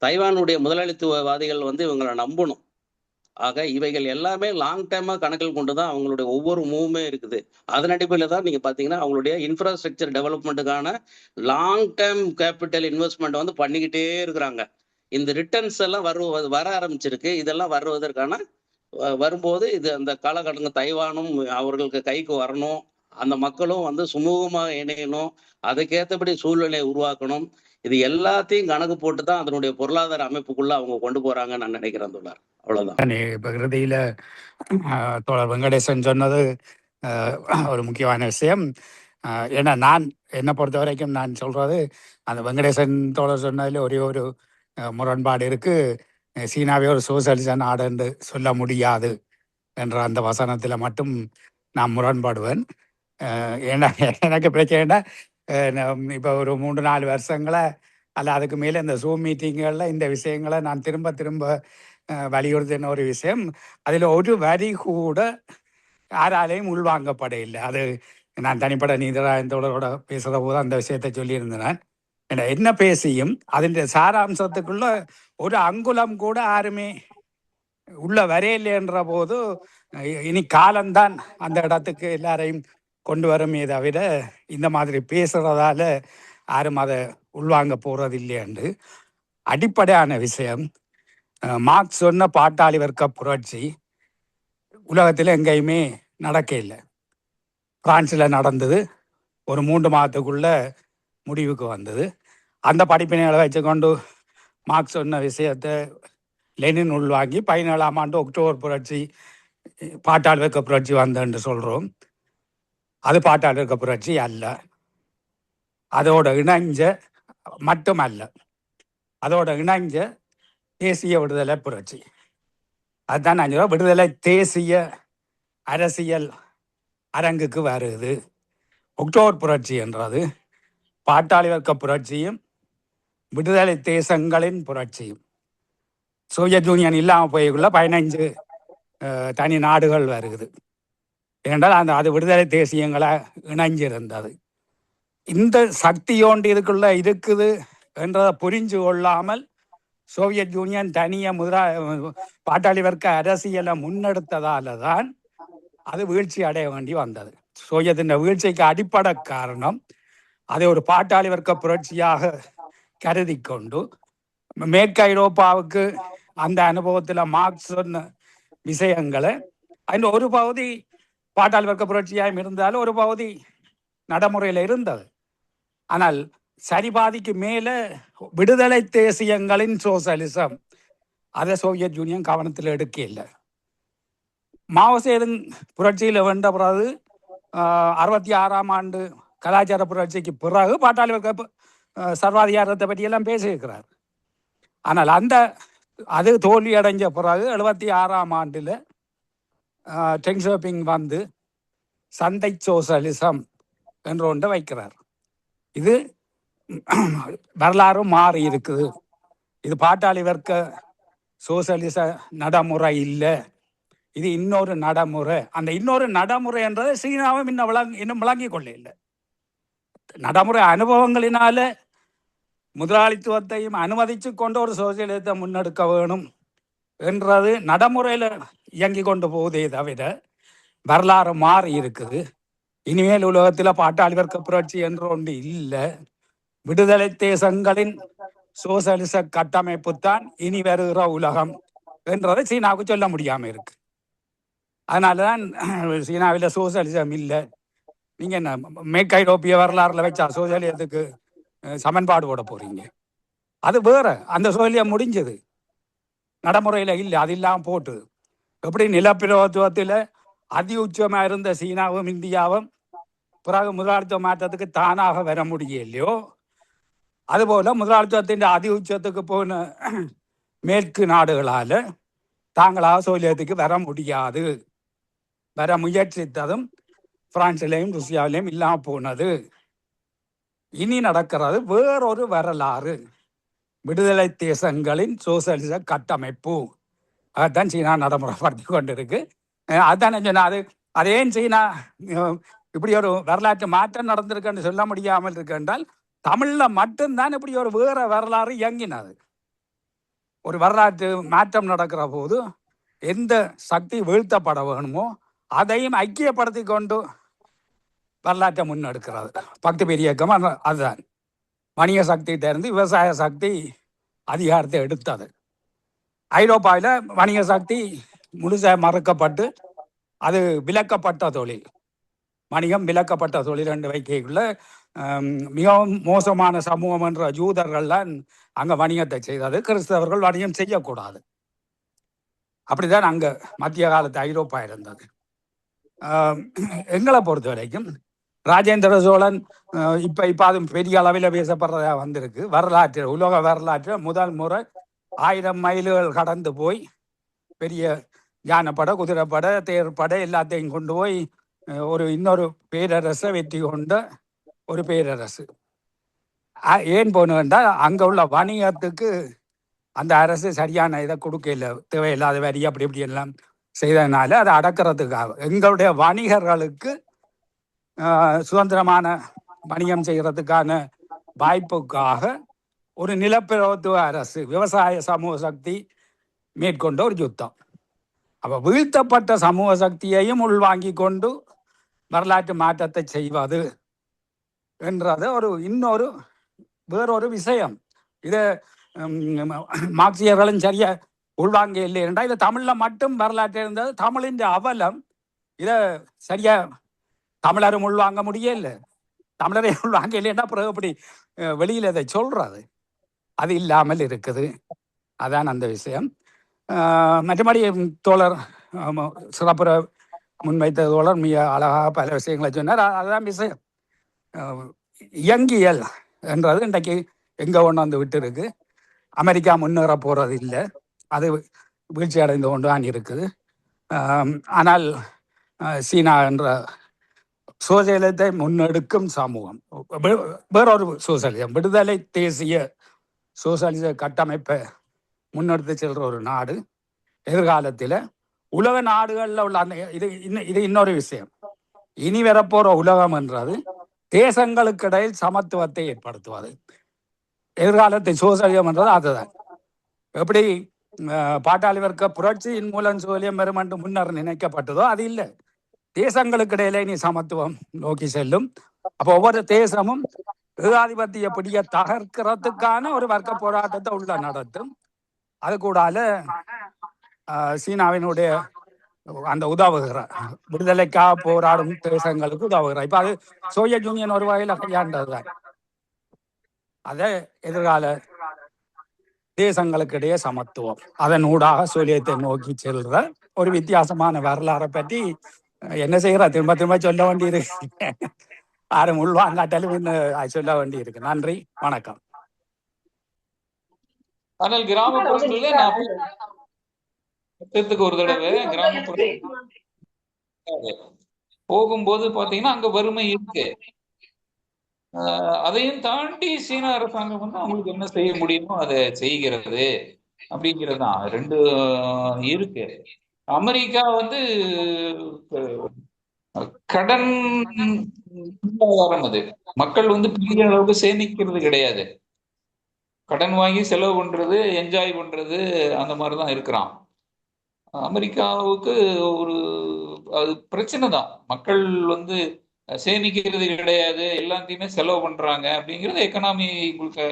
தைவானுடைய முதலாளித்துவவாதிகள் இவங்களை நம்பணும். ஆக இவைகள் எல்லாமே லாங் டைமா கணக்கில் கொண்டுதான் அவங்களுடைய ஒவ்வொரு மூவுமே இருக்குது. அதன் அடிப்படையில தான் நீங்க பாத்தீங்கன்னா அவங்களுடைய இன்ஃப்ராஸ்ட்ரக்சர் டெவலப்மெண்ட்டுக்கான லாங் டைம் கேபிட்டல் இன்வெஸ்ட்மெண்ட் பண்ணிக்கிட்டே இருக்கிறாங்க. இந்த ரிட்டர்ன்ஸ் எல்லாம் வர ஆரம்பிச்சிருக்கு. இதெல்லாம் வரும்போது இது அந்த காலகட்டங்க தைவானும் அவர்களுக்கு கைக்கு வரணும். அந்த மக்களும் சுமூகமாக இணையணும். அதுக்கேற்றபடி சூழ்நிலையை உருவாக்கணும். இது எல்லாத்தையும் கணக்கு போட்டு தான் அதனுடைய பொருளாதார அமைப்புக்குள்ள அவங்க கொண்டு போறாங்கன்னு நான் நினைக்கிறேன் தோழர். அவ்வளவுதான். இப்போ இறுதியில தோழர் வெங்கடேசன் சொன்னது ஒரு முக்கியமான விஷயம். ஏன்னா என்னை பொறுத்த வரைக்கும் நான் சொல்றது அந்த வெங்கடேசன் தோழர் சொன்னதுல ஒரே ஒரு முரண்பாடு இருக்கு. சீனாவே ஒரு சோசியலிச நாடு என்று சொல்ல முடியாது என்ற அந்த வசனத்தில் மட்டும் நான் முரண்பாடுவேன். ஏன்னா எனக்கு பிரச்சனைனா இப்போ ஒரு 3-4 வருஷங்களை அல்ல அதுக்கு மேலே இந்த ஜூம் மீட்டிங்களில் இந்த விஷயங்களை நான் திரும்ப வலியுறுத்தின ஒரு விஷயம். அதில் ஒரு வரி கூட யாராலையும் உள்வாங்கப்பட இல்லை. அது நான் தனிப்பட்ட நீதிராயத்தோட பேசுகிற போது அந்த விஷயத்தை சொல்லியிருந்தேன். என்ன பேசியும் அதன் சாராம்சத்துக்குள்ள ஒரு அங்குலம் கூட யாருமே உள்ள வரையில்லைன்ற போது இனி காலம்தான் அந்த இடத்துக்கு எல்லாரையும் கொண்டு வருமே தவிர இந்த மாதிரி பேசுறதால யாரும் அதை உள்வாங்க போறது இல்லையன்று அடிப்படையான விஷயம். மார்க்ஸ் சொன்ன பாட்டாளி வர்க்க புரட்சி உலகத்தில் எங்கேயுமே நடக்க இல்லை. பிரான்ஸில் நடந்தது, ஒரு 3 மாதத்துக்குள்ள முடிவுக்கு வந்தது. அந்த படிப்பினைகளை வச்சுக்கொண்டு மார்க்ஸ் சொன்ன விஷயத்தை லெனின் உள்வாங்கி 17ஆம் ஆண்டு அக்டோபர் புரட்சி பாட்டாளி வர்க்க புரட்சி வந்தன்னு சொல்கிறோம். அது பாட்டாளி வர்க்க புரட்சி அல்ல. அதோட இணைஞ்ச மட்டுமல்ல, அதோட இணைஞ்ச தேசிய விடுதலை புரட்சி. அதுதான் நான் சொல்ல விடுதலை தேசிய அரசியல் அரங்குக்கு வருது. அக்டோபர் புரட்சி என்றது பாட்டாளி வர்க்க புரட்சியும் விடுதலை தேசங்களின் புரட்சியும். சோவியத் யூனியன் இல்லாமல் போய்க்குள்ள 15 தனி நாடுகள் வருகுது. ஏனென்றால் அது விடுதலை தேசியங்களை இணைஞ்சிருந்தது. இந்த சக்தியோண்டு இதுக்குள்ள இருக்குது என்றதை புரிஞ்சு கொள்ளாமல் சோவியத் யூனியன் தனிய பாட்டாளி வர்க்க அரசியலை முன்னெடுத்ததால தான் அது வீழ்ச்சி அடைய வேண்டி வந்தது. சோவியத்தின் வீழ்ச்சிக்கு அடிப்படை காரணம் அதை ஒரு பாட்டாளி வர்க்க புரட்சியாக கருதி கொண்டு மேற்கு ஐரோப்பாவுக்கு அந்த அனுபவத்தில் மார்க்ஸ் சொன்ன விஷயங்களை அந்த ஒரு பகுதி பாட்டாளி வர்க்க புரட்சியாகவும் இருந்தாலும் ஒரு பகுதி நடைமுறையில் இருந்தது. ஆனால் சரிபாதிக்கு மேலே விடுதலை தேசியங்களின் சோசலிசம் அதை சோவியத் யூனியன் கவனத்தில் எடுக்க இல்லை. மாவோசேதுங் புரட்சியில் வென்ற பிறகு 66ஆம் ஆண்டு கலாச்சார புரட்சிக்கு பிறகு பாட்டாளி வர்க்க சர்வாதிகாரத்தை பற்றியெல்லாம் பேசியிருக்கிறார். ஆனால் அது தோல்வி அடைஞ்ச பிறகு 76ஆம் ஆண்டில் டெங் ஷியாவோபிங் வந்து சந்தை சோசலிசம் என்று ஒன்றை வைக்கிறார். இது வரலாறும் மாறி இருக்குது. இது பாட்டாளி வர்க்க சோசலிச நடைமுறை இல்லை, இது இன்னொரு நடைமுறை. அந்த இன்னொரு நடைமுறை என்றதை சீனாவும் இன்னும் விளங்கி கொள்ள இல்லை. நடைமுறை அனுபவங்களினால முதலாளித்துவத்தையும் அனுமதிச்சு கொண்டு ஒரு சோசியலிசத்தை முன்னெடுக்க வேணும் என்றது நடைமுறையில் இயங்கி கொண்டு போகுதே தவிர வரலாறு மாறி இருக்குது. இனிமேல் உலகத்தில் பாட்டாளி வர்க்க புரட்சி என்று ஒன்று இல்லை. விடுதலை தேசங்களின் சோசலிச கட்டமைப்பு தான் இனி வருகிற உலகம் என்றதை சீனாவுக்கு சொல்ல முடியாம இருக்கு. அதனாலதான் சீனாவில் சோசலிசம் இல்லை. நீங்க என்ன மேற்கு ஐரோப்பிய வரலாறுல வச்சா சோசியலிசத்துக்கு சமன்பாடு போட போறீங்க? அது வேற. அந்த சோசியம் முடிஞ்சது, நடைமுறையில இல்லை. அது இல்லாம போட்டு எப்படி நிலப்பிரபுத்துவத்தில் அதி உச்சமா இருந்த சீனாவும் இந்தியாவும் பிறகு முதலாளித்துவ மாற்றத்துக்கு தானாக வர முடியலையோ, அதுபோல முதலாளித்துவத்தின் அதி உச்சத்துக்கு போன மேற்கு நாடுகளால தாங்களாக சோசியத்துக்கு வர முடியாது. வர முயற்சித்ததும் பிரான்சிலையும் ருசியாவிலையும் இல்லாம போனது. இனி நடக்கிறது வேறொரு வரலாறு, விடுதலை தேசங்களின் சோசியலிச கட்டமைப்பு. அதுதான் சீனா நடைமுறைப்படுத்தி கொண்டிருக்கு. அதுதான் சொன்னா, அது ஏன் சீனா இப்படி ஒரு வரலாற்று மாற்றம் நடந்திருக்குன்னு சொல்ல முடியாமல் இருக்கு என்றால், தமிழ்ல மட்டும்தான் இப்படி ஒரு வேற வரலாறு இயங்கினது. ஒரு வரலாற்று மாற்றம் நடக்கிற போது எந்த சக்தி வீழ்த்தப்பட வேணுமோ அதையும் ஐக்கியப்படுத்தி கொண்டு வரலாற்றை முன்னெடுக்கிறது. பக்தி பெரிய இயக்கம் அதுதான். வணிக சக்தி இருந்து விவசாய சக்தி அதிகாரத்தை எடுத்தது. ஐரோப்பாவில் வணிக சக்தி முழுசாக மறுக்கப்பட்டு அது விலக்கப்பட்ட தொழில், வணிகம் விலக்கப்பட்ட தொழில் என்று வைக்கக்குள்ள மிகவும் மோசமான சமூகம் என்ற ஜூதர்கள்லாம் அங்கே வணிகத்தை செய்தது. கிறிஸ்தவர்கள் வணிகம் செய்யக்கூடாது. அப்படிதான் அங்கே மத்திய காலத்து ஐரோப்பா இருந்தது. எங்களை பொறுத்த வரைக்கும் ராஜேந்திர சோழன் இப்போ அது பெரிய அளவில் பேசப்படுறதா வந்திருக்கு. வரலாற்று, உலக வரலாற்று முதல் முறை 1000 மைல்கள் கடந்து போய் பெரிய யானைப்படை, குதிரைப்படை, தேர்ப்படை எல்லாத்தையும் கொண்டு போய் ஒரு இன்னொரு பேரரசை வெற்றி கொண்ட ஒரு பேரரசு. ஏன் போனேன்டா, அங்கே உள்ள வணிகத்துக்கு அந்த அரசு சரியான இதை கொடுக்கல, தேவையில்லாத வரி அப்படி இப்படி எல்லாம் செய்ததுனால அதை அடக்கிறதுக்காக எங்களுடைய வணிகர்களுக்கு சுதந்திரமான வணிகம் செய்கிறதுக்கான வாய்ப்புக்காக ஒரு நிலப்பிரபுத்துவ அரசு, விவசாய சமூக சக்தி மேற்கொண்ட ஒரு யுத்தம். அப்போ வீழ்த்தப்பட்ட சமூக சக்தியையும் உள்வாங்கி கொண்டு வரலாற்று மாற்றத்தை செய்வது என்றது ஒரு இன்னொரு வேறொரு விஷயம். இதை மார்க்சியர்களும் சரியா உள்வாங்க இல்லை என்றால், இதை தமிழில் மட்டும் வரலாற்று இருந்தது. தமிழின் அவலம் இதை சரியா தமிழரும் உள்வாங்க முடியல. தமிழரை உள்வாங்க இல்லைன்னா பிறகு எப்படி வெளியில் இதை சொல்றது? அது இல்லாமல் இருக்குது. அதான் அந்த விஷயம். மற்றபடி தோழர் சிறப்புற முன்வைத்த தோழர் மிக அழகாக பல விஷயங்களை சொன்னார். அதுதான் விஷயம். இயங்கியல் என்றது இன்றைக்கு எங்கே கொண்டு வந்து விட்டு இருக்கு. அமெரிக்கா முன்னேற போகிறது இல்லை, அது வீழ்ச்சி அடைந்து கொண்டு தான் இருக்குது. ஆனால் சீனா என்ற சோசியலிசத்தை முன்னெடுக்கும் சமூகம், வேறொரு சோசியலிசம், விடுதலை தேசிய சோசியலிச கட்டமைப்பை முன்னெடுத்து செல்ற ஒரு நாடு எதிர்காலத்தில் உலக நாடுகளில் உள்ள அந்த இது இன்னொரு விஷயம். இனி வரப்போற உலகம் என்றது தேசங்களுக்கு இடையில் சமத்துவத்தை ஏற்படுத்துவது. எதிர்காலத்தை சோசியலிசம் என்றது அதுதான். எப்படி பாட்டாளி வர்க்க புரட்சியின் மூலம் சோசியம் வரும் என்று முன்னர் நினைக்கப்பட்டதோ அது இல்லை. தேசங்களுக்கு இடையிலே நீ சமத்துவம் நோக்கி செல்லும். அப்போ ஒவ்வொரு தேசமும் ஏகாதிபத்திய பிடிய தகர்க்கிறதுக்கான ஒரு வர்க்க போராட்டத்தை உள்ள நடத்தும். அது கூடால சீனாவினுடைய அந்த உதவுகிற விடுதலைக்காக போராடும் தேசங்களுக்கு உதவுகிற. இப்ப அது சோவியத் யூனியன் ஒரு வகையில் கையாண்டதுதான். அதே எதிர்கால தேசங்களுக்கு இடையே சமத்துவம், அதன் ஊடாக சோவியத்தை நோக்கி செல்ற ஒரு வித்தியாசமான வரலாறை பற்றி என்ன செய்யற திரும்ப திரும்ப சொல்ல வேண்டி இருக்கு. யாரும் உள்வாங்காட்டாலும் சொல்ல வேண்டி இருக்கு. நன்றி, வணக்கம். ஆனால் கிராமப்புறங்கள்ல நான் வருஷத்துக்கு ஒரு தடவை கிராமப்புற போகும்போது பாத்தீங்கன்னா அங்க வறுமை இருக்கு. அதையும் தாண்டி சீன அரசாங்கம் வந்து அவங்களுக்கு என்ன செய்ய முடியுமோ அதை செய்கிறது அப்படிங்கிறது தான். ரெண்டு இருக்கு. அமெரிக்கா வந்து கடன் பொருளாதாரம், அது மக்கள் வந்து பெரிய அளவுக்கு சேமிக்கிறது கிடையாது. கடன் வாங்கி செலவு பண்றது, என்ஜாய் பண்றது, அந்த மாதிரி தான் இருக்கிறான். அமெரிக்காவுக்கு ஒரு அது பிரச்சனை தான். மக்கள் வந்து சேமிக்கிறது கிடையாது, எல்லாத்தையுமே செலவு பண்றாங்க அப்படிங்கிறது எக்கனாமி. உங்களுக்கு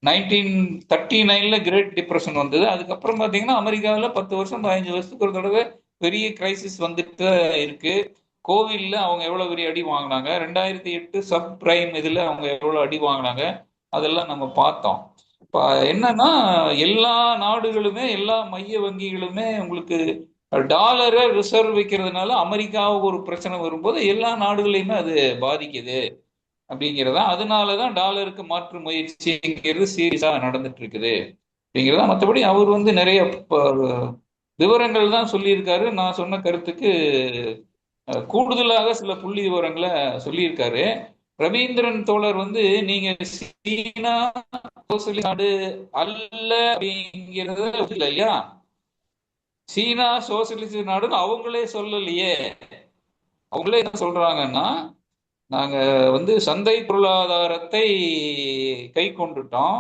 1939ல கிரேட் டிப்ரெஷன் வந்தது. அதுக்கப்புறம் பார்த்தீங்கன்னா அமெரிக்காவில் 10 வருஷம் 15 வருஷத்துக்கு ஒரு தடவை பெரிய கிரைசிஸ் வந்துட்டு தான் இருக்கு. கோவிட்ல அவங்க எவ்வளவு பெரிய அடி வாங்கினாங்க, 2008 சப் பிரைம் இதுல அவங்க எவ்வளவு அடி வாங்கினாங்க, அதெல்லாம் நம்ம பார்த்தோம். இப்ப என்னன்னா எல்லா நாடுகளுமே, எல்லா மைய வங்கிகளுமே உங்களுக்கு டாலரை ரிசர்வ் வைக்கிறதுனால அமெரிக்காவுக்கு ஒரு பிரச்சனை வரும்போது எல்லா நாடுகளையுமே அது பாதிக்குது அப்படிங்கிறதா. அதனாலதான் டாலருக்கு மாற்று முயற்சிங்கிறது சீரியஸா நடந்துட்டு இருக்குது அப்படிங்கிறதா. மற்றபடி அவர் வந்து நிறைய விவரங்கள் தான் சொல்லியிருக்காரு. நான் சொன்ன கருத்துக்கு கூடுதலாக சில புள்ளி விவரங்களை சொல்லியிருக்காரு. ரவீந்திரன் தோழர் வந்து நீங்க சீனா சோசியலிஸ்ட் நாடு அல்ல அப்படிங்கிறத இல்லையா? சீனா சோசியலிஸ்ட் நாடுன்னு அவங்களே சொல்லலையே. அவங்களே என்ன சொல்றாங்கன்னா, நாங்க வந்து சந்தை பொருளாதாரத்தை கை கொண்டுட்டோம்,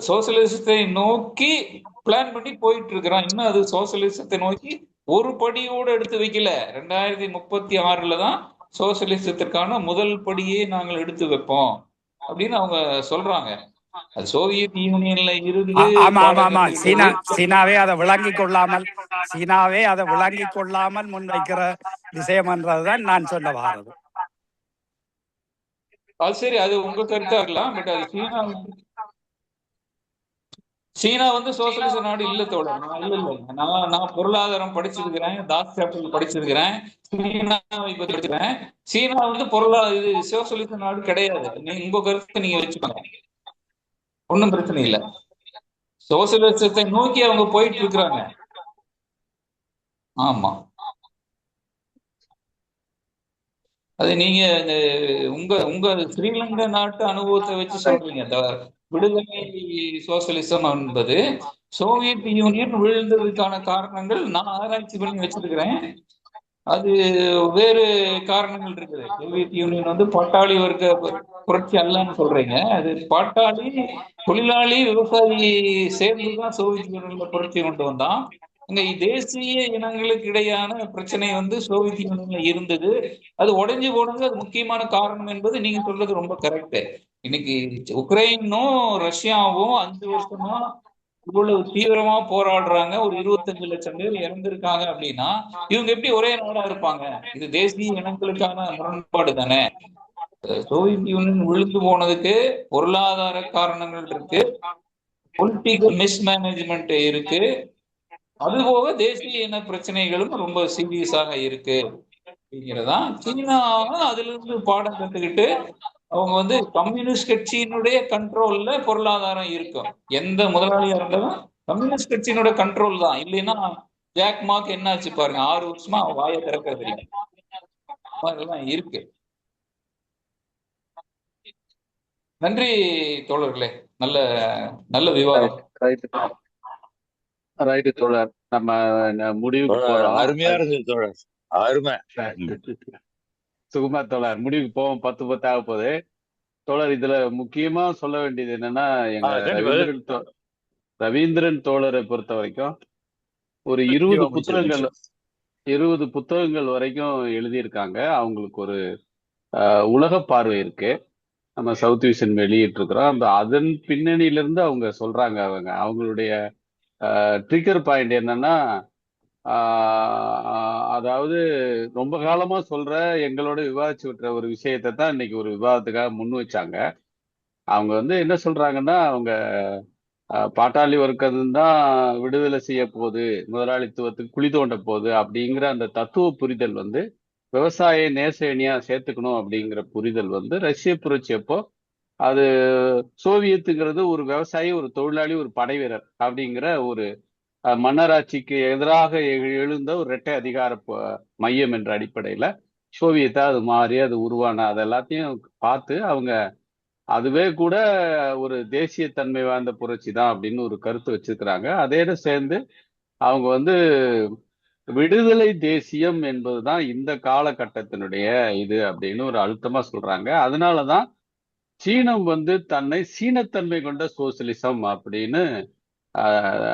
சோசியலிசத்தை நோக்கி பிளான் பண்ணி போயிட்டு இருக்கிறோம். இன்னும் அது சோசியலிசத்தை நோக்கி ஒரு படியோட எடுத்து வைக்கல. 2036 தான் சோசியலிசத்திற்கான முதல் படியே நாங்கள் எடுத்து வைப்போம் அப்படின்னு அவங்க சொல்றாங்க. அது சோவியத் யூனியன்ல இருந்து ஆமா ஆமா ஆமா. பாடம் சீனாவே அதை விளங்கி கொள்ளாமல் முன்வைக்கிற விஷயம்ன்றதுதான் நான் சொல்ல வாரது. அது சரி, அது உங்க கருத்தா இருக்கலாம். பட் அது சீனா வந்து சோசியலிச நாடு இல்ல தோழர். நான் இல்ல இல்ல நான் பொருளாதாரம் படிச்சிருக்கிறேன், தாஸ் கேபிட்டல் படிச்சிருக்கிறேன், சீனாவை பத்தி படிச்சிருக்கிறேன். சீனா வந்து இது சோசியலிச நாடு கிடையாது. உங்க கருத்தை நீங்க வச்சுக்கோங்க, ஒன்றும் பிரச்சனை இல்லை. சோசியலிசத்தை நோக்கி அவங்க போயிட்டு இருக்கிறாங்க. ஆமா, அது நீங்க உங்க உங்க ஸ்ரீலங்கா நாட்டு அனுபவத்தை வச்சு சொல்றீங்க. விடுதலை சோசியலிசம் என்பது சோவியத் யூனியன் விழுந்ததுக்கான காரணங்கள் நான் ஆராய்ச்சி பண்ணி வச்சிருக்கிறேன். அது வேறு காரணங்கள் இருக்குது. சோவியத் யூனியன் வந்து பாட்டாளி வர்க்க புரட்சி அல்லன்னு சொல்றீங்க. அது பாட்டாளி, தொழிலாளி, விவசாயி சேர்ந்துதான் சோவியத் யூனியன்ல புரட்சி கொண்டு வந்தான். இங்க தேசிய இனங்களுக்கு இடையான பிரச்சனை வந்து சோவியத் யூனியன்ல இருந்தது. அது உடைஞ்சு போனது அது முக்கியமான காரணம் என்பது நீங்க சொல்றது ரொம்ப கரெக்ட். இன்னைக்கு உக்ரைனும் ரஷ்யாவும் 5 வருஷமா இவ்வளவு தீவிரமா போராடுறாங்க, ஒரு 25 லட்சம் பேர் இறந்திருக்காங்க அப்படின்னா இவங்க எப்படி ஒரே நாடா இருப்பாங்க? இது தேசிய இனங்களுக்கான முரண்பாடு தானே. சோவியத் யூனியன் விழுந்து போனதுக்கு பொருளாதார காரணங்கள் இருக்கு, பொலிட்டிக்கல் மிஸ்மேனேஜ்மெண்ட் இருக்கு, அதுபோக தேசிய இன பிரச்சனைகளும் ரொம்ப சீரியஸாக இருக்கு அப்படிங்கிறதா. சீனாவும் அதுல இருந்து பாடம் கத்துக்கிட்டு அவங்க வந்து கம்யூனிஸ்ட் கட்சியினுடைய கண்ட்ரோல்ல பொருளாதாரம் இருக்கும். எந்த முதலாளியா இருந்தாலும் கம்யூனிஸ்ட் கட்சியினுடைய கண்ட்ரோல் தான். இல்லைன்னா ஜாக் மார்க் என்னாச்சு பாருங்க, 6 வருஷமா வாயை திறக்கிறது இல்லை. அதெல்லாம் இருக்கு. நன்றி தோழர்களே, நல்ல நல்ல விவாதம். ரைட்டு தோழர், நம்ம முடிவுக்கு போறோம். அருமையா இருந்தது தோழர், அருமை. சுகுமார் தோழர், முடிவுக்கு போவோம். 10 ஆக போகுது தோழர். இதுல முக்கியமா சொல்ல வேண்டியது என்னன்னா, எங்க ரவீந்திரன் தோழரை பொறுத்த வரைக்கும் ஒரு 20 புத்தகங்கள் வரைக்கும் எழுதியிருக்காங்க. அவங்களுக்கு ஒரு உலக பார்வை இருக்கு. நம்ம சவுத் விஷன் வெளியிட்டு இருக்கிறோம். அதன் பின்னணியிலிருந்து அவங்க சொல்றாங்க. அவங்களுடைய ட்ரிகர் பாயிண்ட் என்னன்னா, அதாவது ரொம்ப காலமா சொல்ற, எங்களோட விவாதிச்சு விட்டுற ஒரு விஷயத்தை தான் இன்னைக்கு ஒரு விவாதத்துக்காக முன் வச்சாங்க. அவங்க வந்து என்ன சொல்றாங்கன்னா, அவங்க பாட்டாளி வர்க்கம் தான் விடுதலை செய்ய போகுது, முதலாளித்துவத்துக்கு குழி தோண்ட போகுது அப்படிங்கிற அந்த தத்துவ புரிதல் வந்து விவசாய நேசணியா சேர்த்துக்கணும் அப்படிங்கிற புரிதல் வந்து ரஷ்ய புரட்சி அப்போ அது சோவியத்துங்கிறது ஒரு விவசாயி, ஒரு தொழிலாளி, ஒரு படை வீரர் அப்படிங்கிற ஒரு மன்னராட்சிக்கு எதிராக எழுந்த ஒரு இரட்டை அதிகார மையம் என்ற அடிப்படையில சோவியத்தா அது மாறி அது உருவான அது எல்லாத்தையும் பார்த்து அவங்க அதுவே கூட ஒரு தேசியத்தன்மை வாய்ந்த புரட்சி தான் அப்படின்னு ஒரு கருத்து வச்சிருக்கிறாங்க. அதோட சேர்ந்து அவங்க வந்து விடுதலை தேசியம் என்பதுதான் இந்த காலகட்டத்தினுடைய இது அப்படின்னு ஒரு அழுத்தமா சொல்றாங்க. அதனாலதான் சீனம் வந்து தன்னை சீனத்தன்மை கொண்ட சோசியலிசம் அப்படின்னு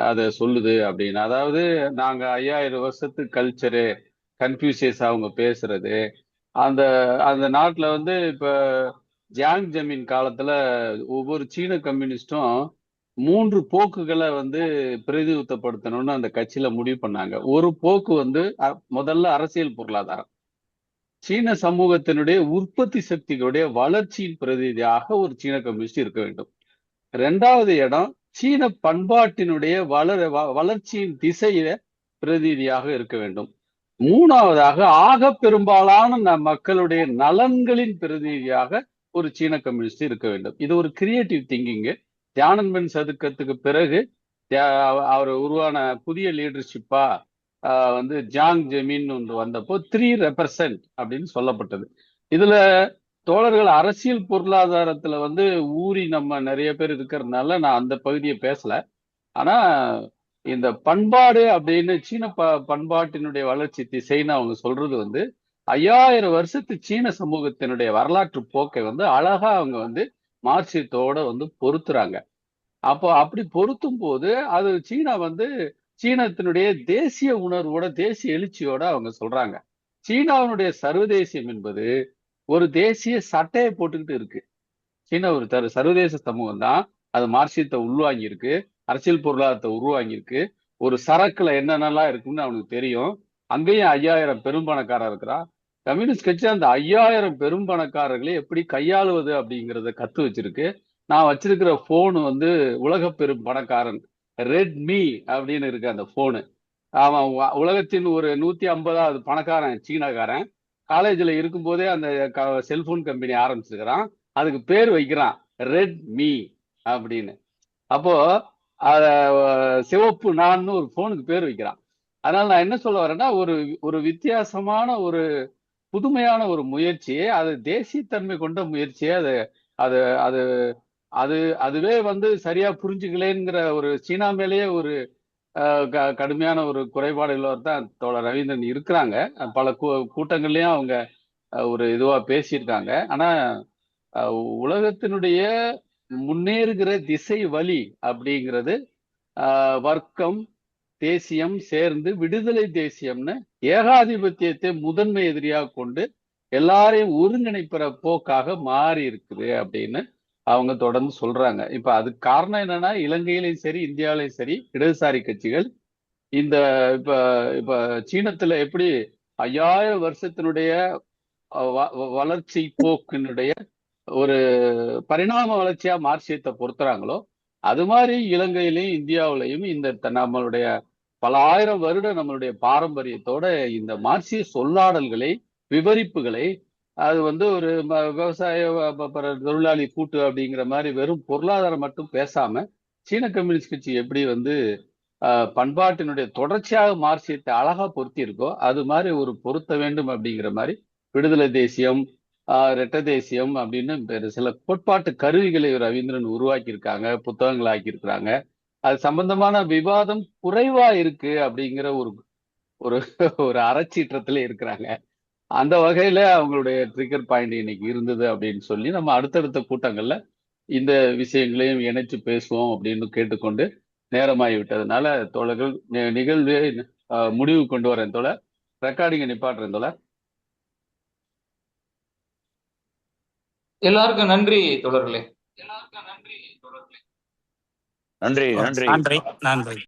அதை சொல்லுது அப்படின்னு. அதாவது நாங்க 5000 வருஷத்து கல்ச்சரு, கன்ஃபியூசியஸ் அவங்க பேசுறது, அந்த அந்த நாட்டுல வந்து இப்ப ஜியாங் ஜமீன் காலத்துல ஒவ்வொரு சீன கம்யூனிஸ்டும் 3 போக்குகளை வந்து பிரதிநிதித்துவப்படுத்தணும்னு அந்த கட்சியில முடிவு பண்ணாங்க. ஒரு போக்கு வந்து முதல்ல அரசியல் பொருளாதாரம், சீன சமூகத்தினுடைய உற்பத்தி சக்திகளுடைய வளர்ச்சியின் பிரதிநிதியாக ஒரு சீன கம்யூனிஸ்ட் இருக்க வேண்டும். 2வது இடம் சீன பண்பாட்டினுடைய வளர்ச்சியின் திசையில பிரதிநிதியாக இருக்க வேண்டும். 3வதாக ஆக பெரும்பாலான மக்களுடைய நலன்களின் பிரதிநிதியாக ஒரு சீன கம்யூனிஸ்ட் இருக்க வேண்டும். இது ஒரு கிரியேட்டிவ் திங்கிங். தியானன்மென் சதுக்கத்துக்கு பிறகு அவர் உருவான புதிய லீடர்ஷிப்பா வந்து ஜாங் ஜெமின் ஒன்று வந்தப்போ 3 ரெப்ரசன்ட் அப்படின்னு சொல்லப்பட்டது. இதுல தோழர்கள் அரசியல் பொருளாதாரத்துல வந்து ஊறி நம்ம நிறைய பேர் இருக்கிறதுனால நான் அந்த பகுதியை பேசல. ஆனா இந்த பண்பாடு அப்படின்னு சீன பண்பாட்டினுடைய வளர்ச்சி திசைன்னு அவங்க சொல்றது வந்து 5000 வருஷத்து சீன சமூகத்தினுடைய வரலாற்று போக்கை வந்து அழகா அவங்க வந்து மார்க்சியத்தோட வந்து பொருத்துறாங்க. அப்போ அப்படி பொருத்தும் போது அது சீனா வந்து சீனத்தினுடைய தேசிய உணர்வோட தேசிய எழுச்சியோட அவங்க சொல்றாங்க. சீனாவினுடைய சர்வதேசியம் என்பது ஒரு தேசிய சட்டையை போட்டுக்கிட்டு இருக்கு. சீனா ஒரு சர்வதேச சமூகம் தான். அது மார்க்சியத்தை உள்வாங்கி இருக்கு, அரசியல் பொருளாதாரத்தை உருவாங்கி இருக்கு. ஒரு சரக்குல என்னென்னலாம் இருக்குன்னு அவனுக்கு தெரியும். அங்கேயும் 5000 பெரும்பணக்காரர் இருக்கிறா. கம்யூனிஸ்ட் கட்சி அந்த 5000 பெரும்பணக்காரர்களை எப்படி கையாளுவது அப்படிங்கிறத கத்து வச்சிருக்கு. நான் வச்சிருக்கிற போன் வந்து உலக பெரும் பணக்காரன் ரெட்மி அப்படின்னு இருக்கு அந்த போனு. அவன் உலகத்தின் ஒரு 150வது பணக்காரன் சீனாக்காரன். காலேஜ்ல இருக்கும் போதே அந்த செல்போன் கம்பெனி ஆரம்பிச்சிருக்கிறான். அதுக்கு பேர் வைக்கிறான் ரெட்மி அப்படின்னு. அப்போ அத சிவப்பு நான்னு ஒரு போனுக்கு பேர் வைக்கிறான். அதனால நான் என்ன சொல்ல வரேன்னா ஒரு வித்தியாசமான ஒரு புதுமையான ஒரு முயற்சியே, அது தேசியத்தன்மை கொண்ட முயற்சியே, அது அது அது அது அதுவே வந்து சரியா புரிஞ்சுக்கலேங்கிற ஒரு சீனா மேலேயே ஒரு கடுமையான ஒரு குறைபாடுகளோடு தான் தோழர் ரவீந்திரன் இருக்கிறாங்க. பல கூட்டங்கள்லயும் அவங்க ஒரு இதுவா பேசியிருக்காங்க. ஆனா உலகத்தினுடைய முன்னேறுகிற திசை வழி அப்படிங்கிறது வர்க்கம் தேசியம் சேர்ந்து விடுதலை தேசியம்னு ஏகாதிபத்தியத்தை முதன்மை எதிரியாக கொண்டு எல்லாரையும் ஒருங்கிணைப்புற போக்காக மாறி இருக்குது அப்படின்னு அவங்க தொடர்ந்து சொல்றாங்க. இப்ப அதுக்கு காரணம் என்னன்னா, இலங்கையிலையும் சரி இந்தியாவிலையும் சரி இடதுசாரி கட்சிகள் இந்த இப்ப இப்ப சீனத்துல எப்படி 5000 வருஷத்தினுடைய வளர்ச்சி போக்கினுடைய ஒரு பரிணாம வளர்ச்சியா மார்க்சியத்தை பொறுத்துறாங்களோ, அது மாதிரி இலங்கையிலையும் இந்தியாவிலையும் இந்த நம்மளுடைய பல ஆயிரம் வருட நம்மளுடைய பாரம்பரியத்தோட இந்த மார்க்சிய சொல்லாடல்களை விவரிப்புகளை அது வந்து ஒரு விவசாய தொழிலாளி கூட்டு அப்படிங்கிற மாதிரி வெறும் பொருளாதாரம் மட்டும் பேசாம சீன கம்யூனிஸ்ட் கட்சி எப்படி வந்து பண்பாட்டினுடைய தொடர்ச்சியாக மார்க்சியத்தை அழகா பொருத்தி இருக்கோ அது மாதிரி ஒரு பொருத்த வேண்டும் அப்படிங்கிற மாதிரி விடுதலை தேசியம், ரெட்ட தேசியம் அப்படின்னு சில கோட்பாட்டு கருவிகளை ரவீந்திரன் உருவாக்கி இருக்காங்க, புத்தகங்கள் ஆக்கியிருக்கிறாங்க. அது சம்பந்தமான விவாதம் குறைவா இருக்கு அப்படிங்கிற ஒரு ஒரு ஒரு அறச்சீற்றத்துல இருக்கிறாங்க. அந்த வகையில அவங்களுடைய ட்ரிகர் பாயிண்ட் இன்னைக்கு இருந்தது அப்படின்னு சொல்லி நம்ம அடுத்தடுத்த கூட்டங்கள்ல இந்த விஷயங்களையும் இணைச்சு பேசுவோம் அப்படின்னு கேட்டுக்கொண்டு நேரமாகி விட்டதுனால தோழர்கள் நிகழ்வை முடிவு கொண்டு வரேன் தோழர். ரெக்கார்டிங்கை நிப்பாட்டுறேன் தோழர். எல்லாருக்கும் நன்றி தோழர்களே. நன்றி நன்றி நன்றி நன்றி.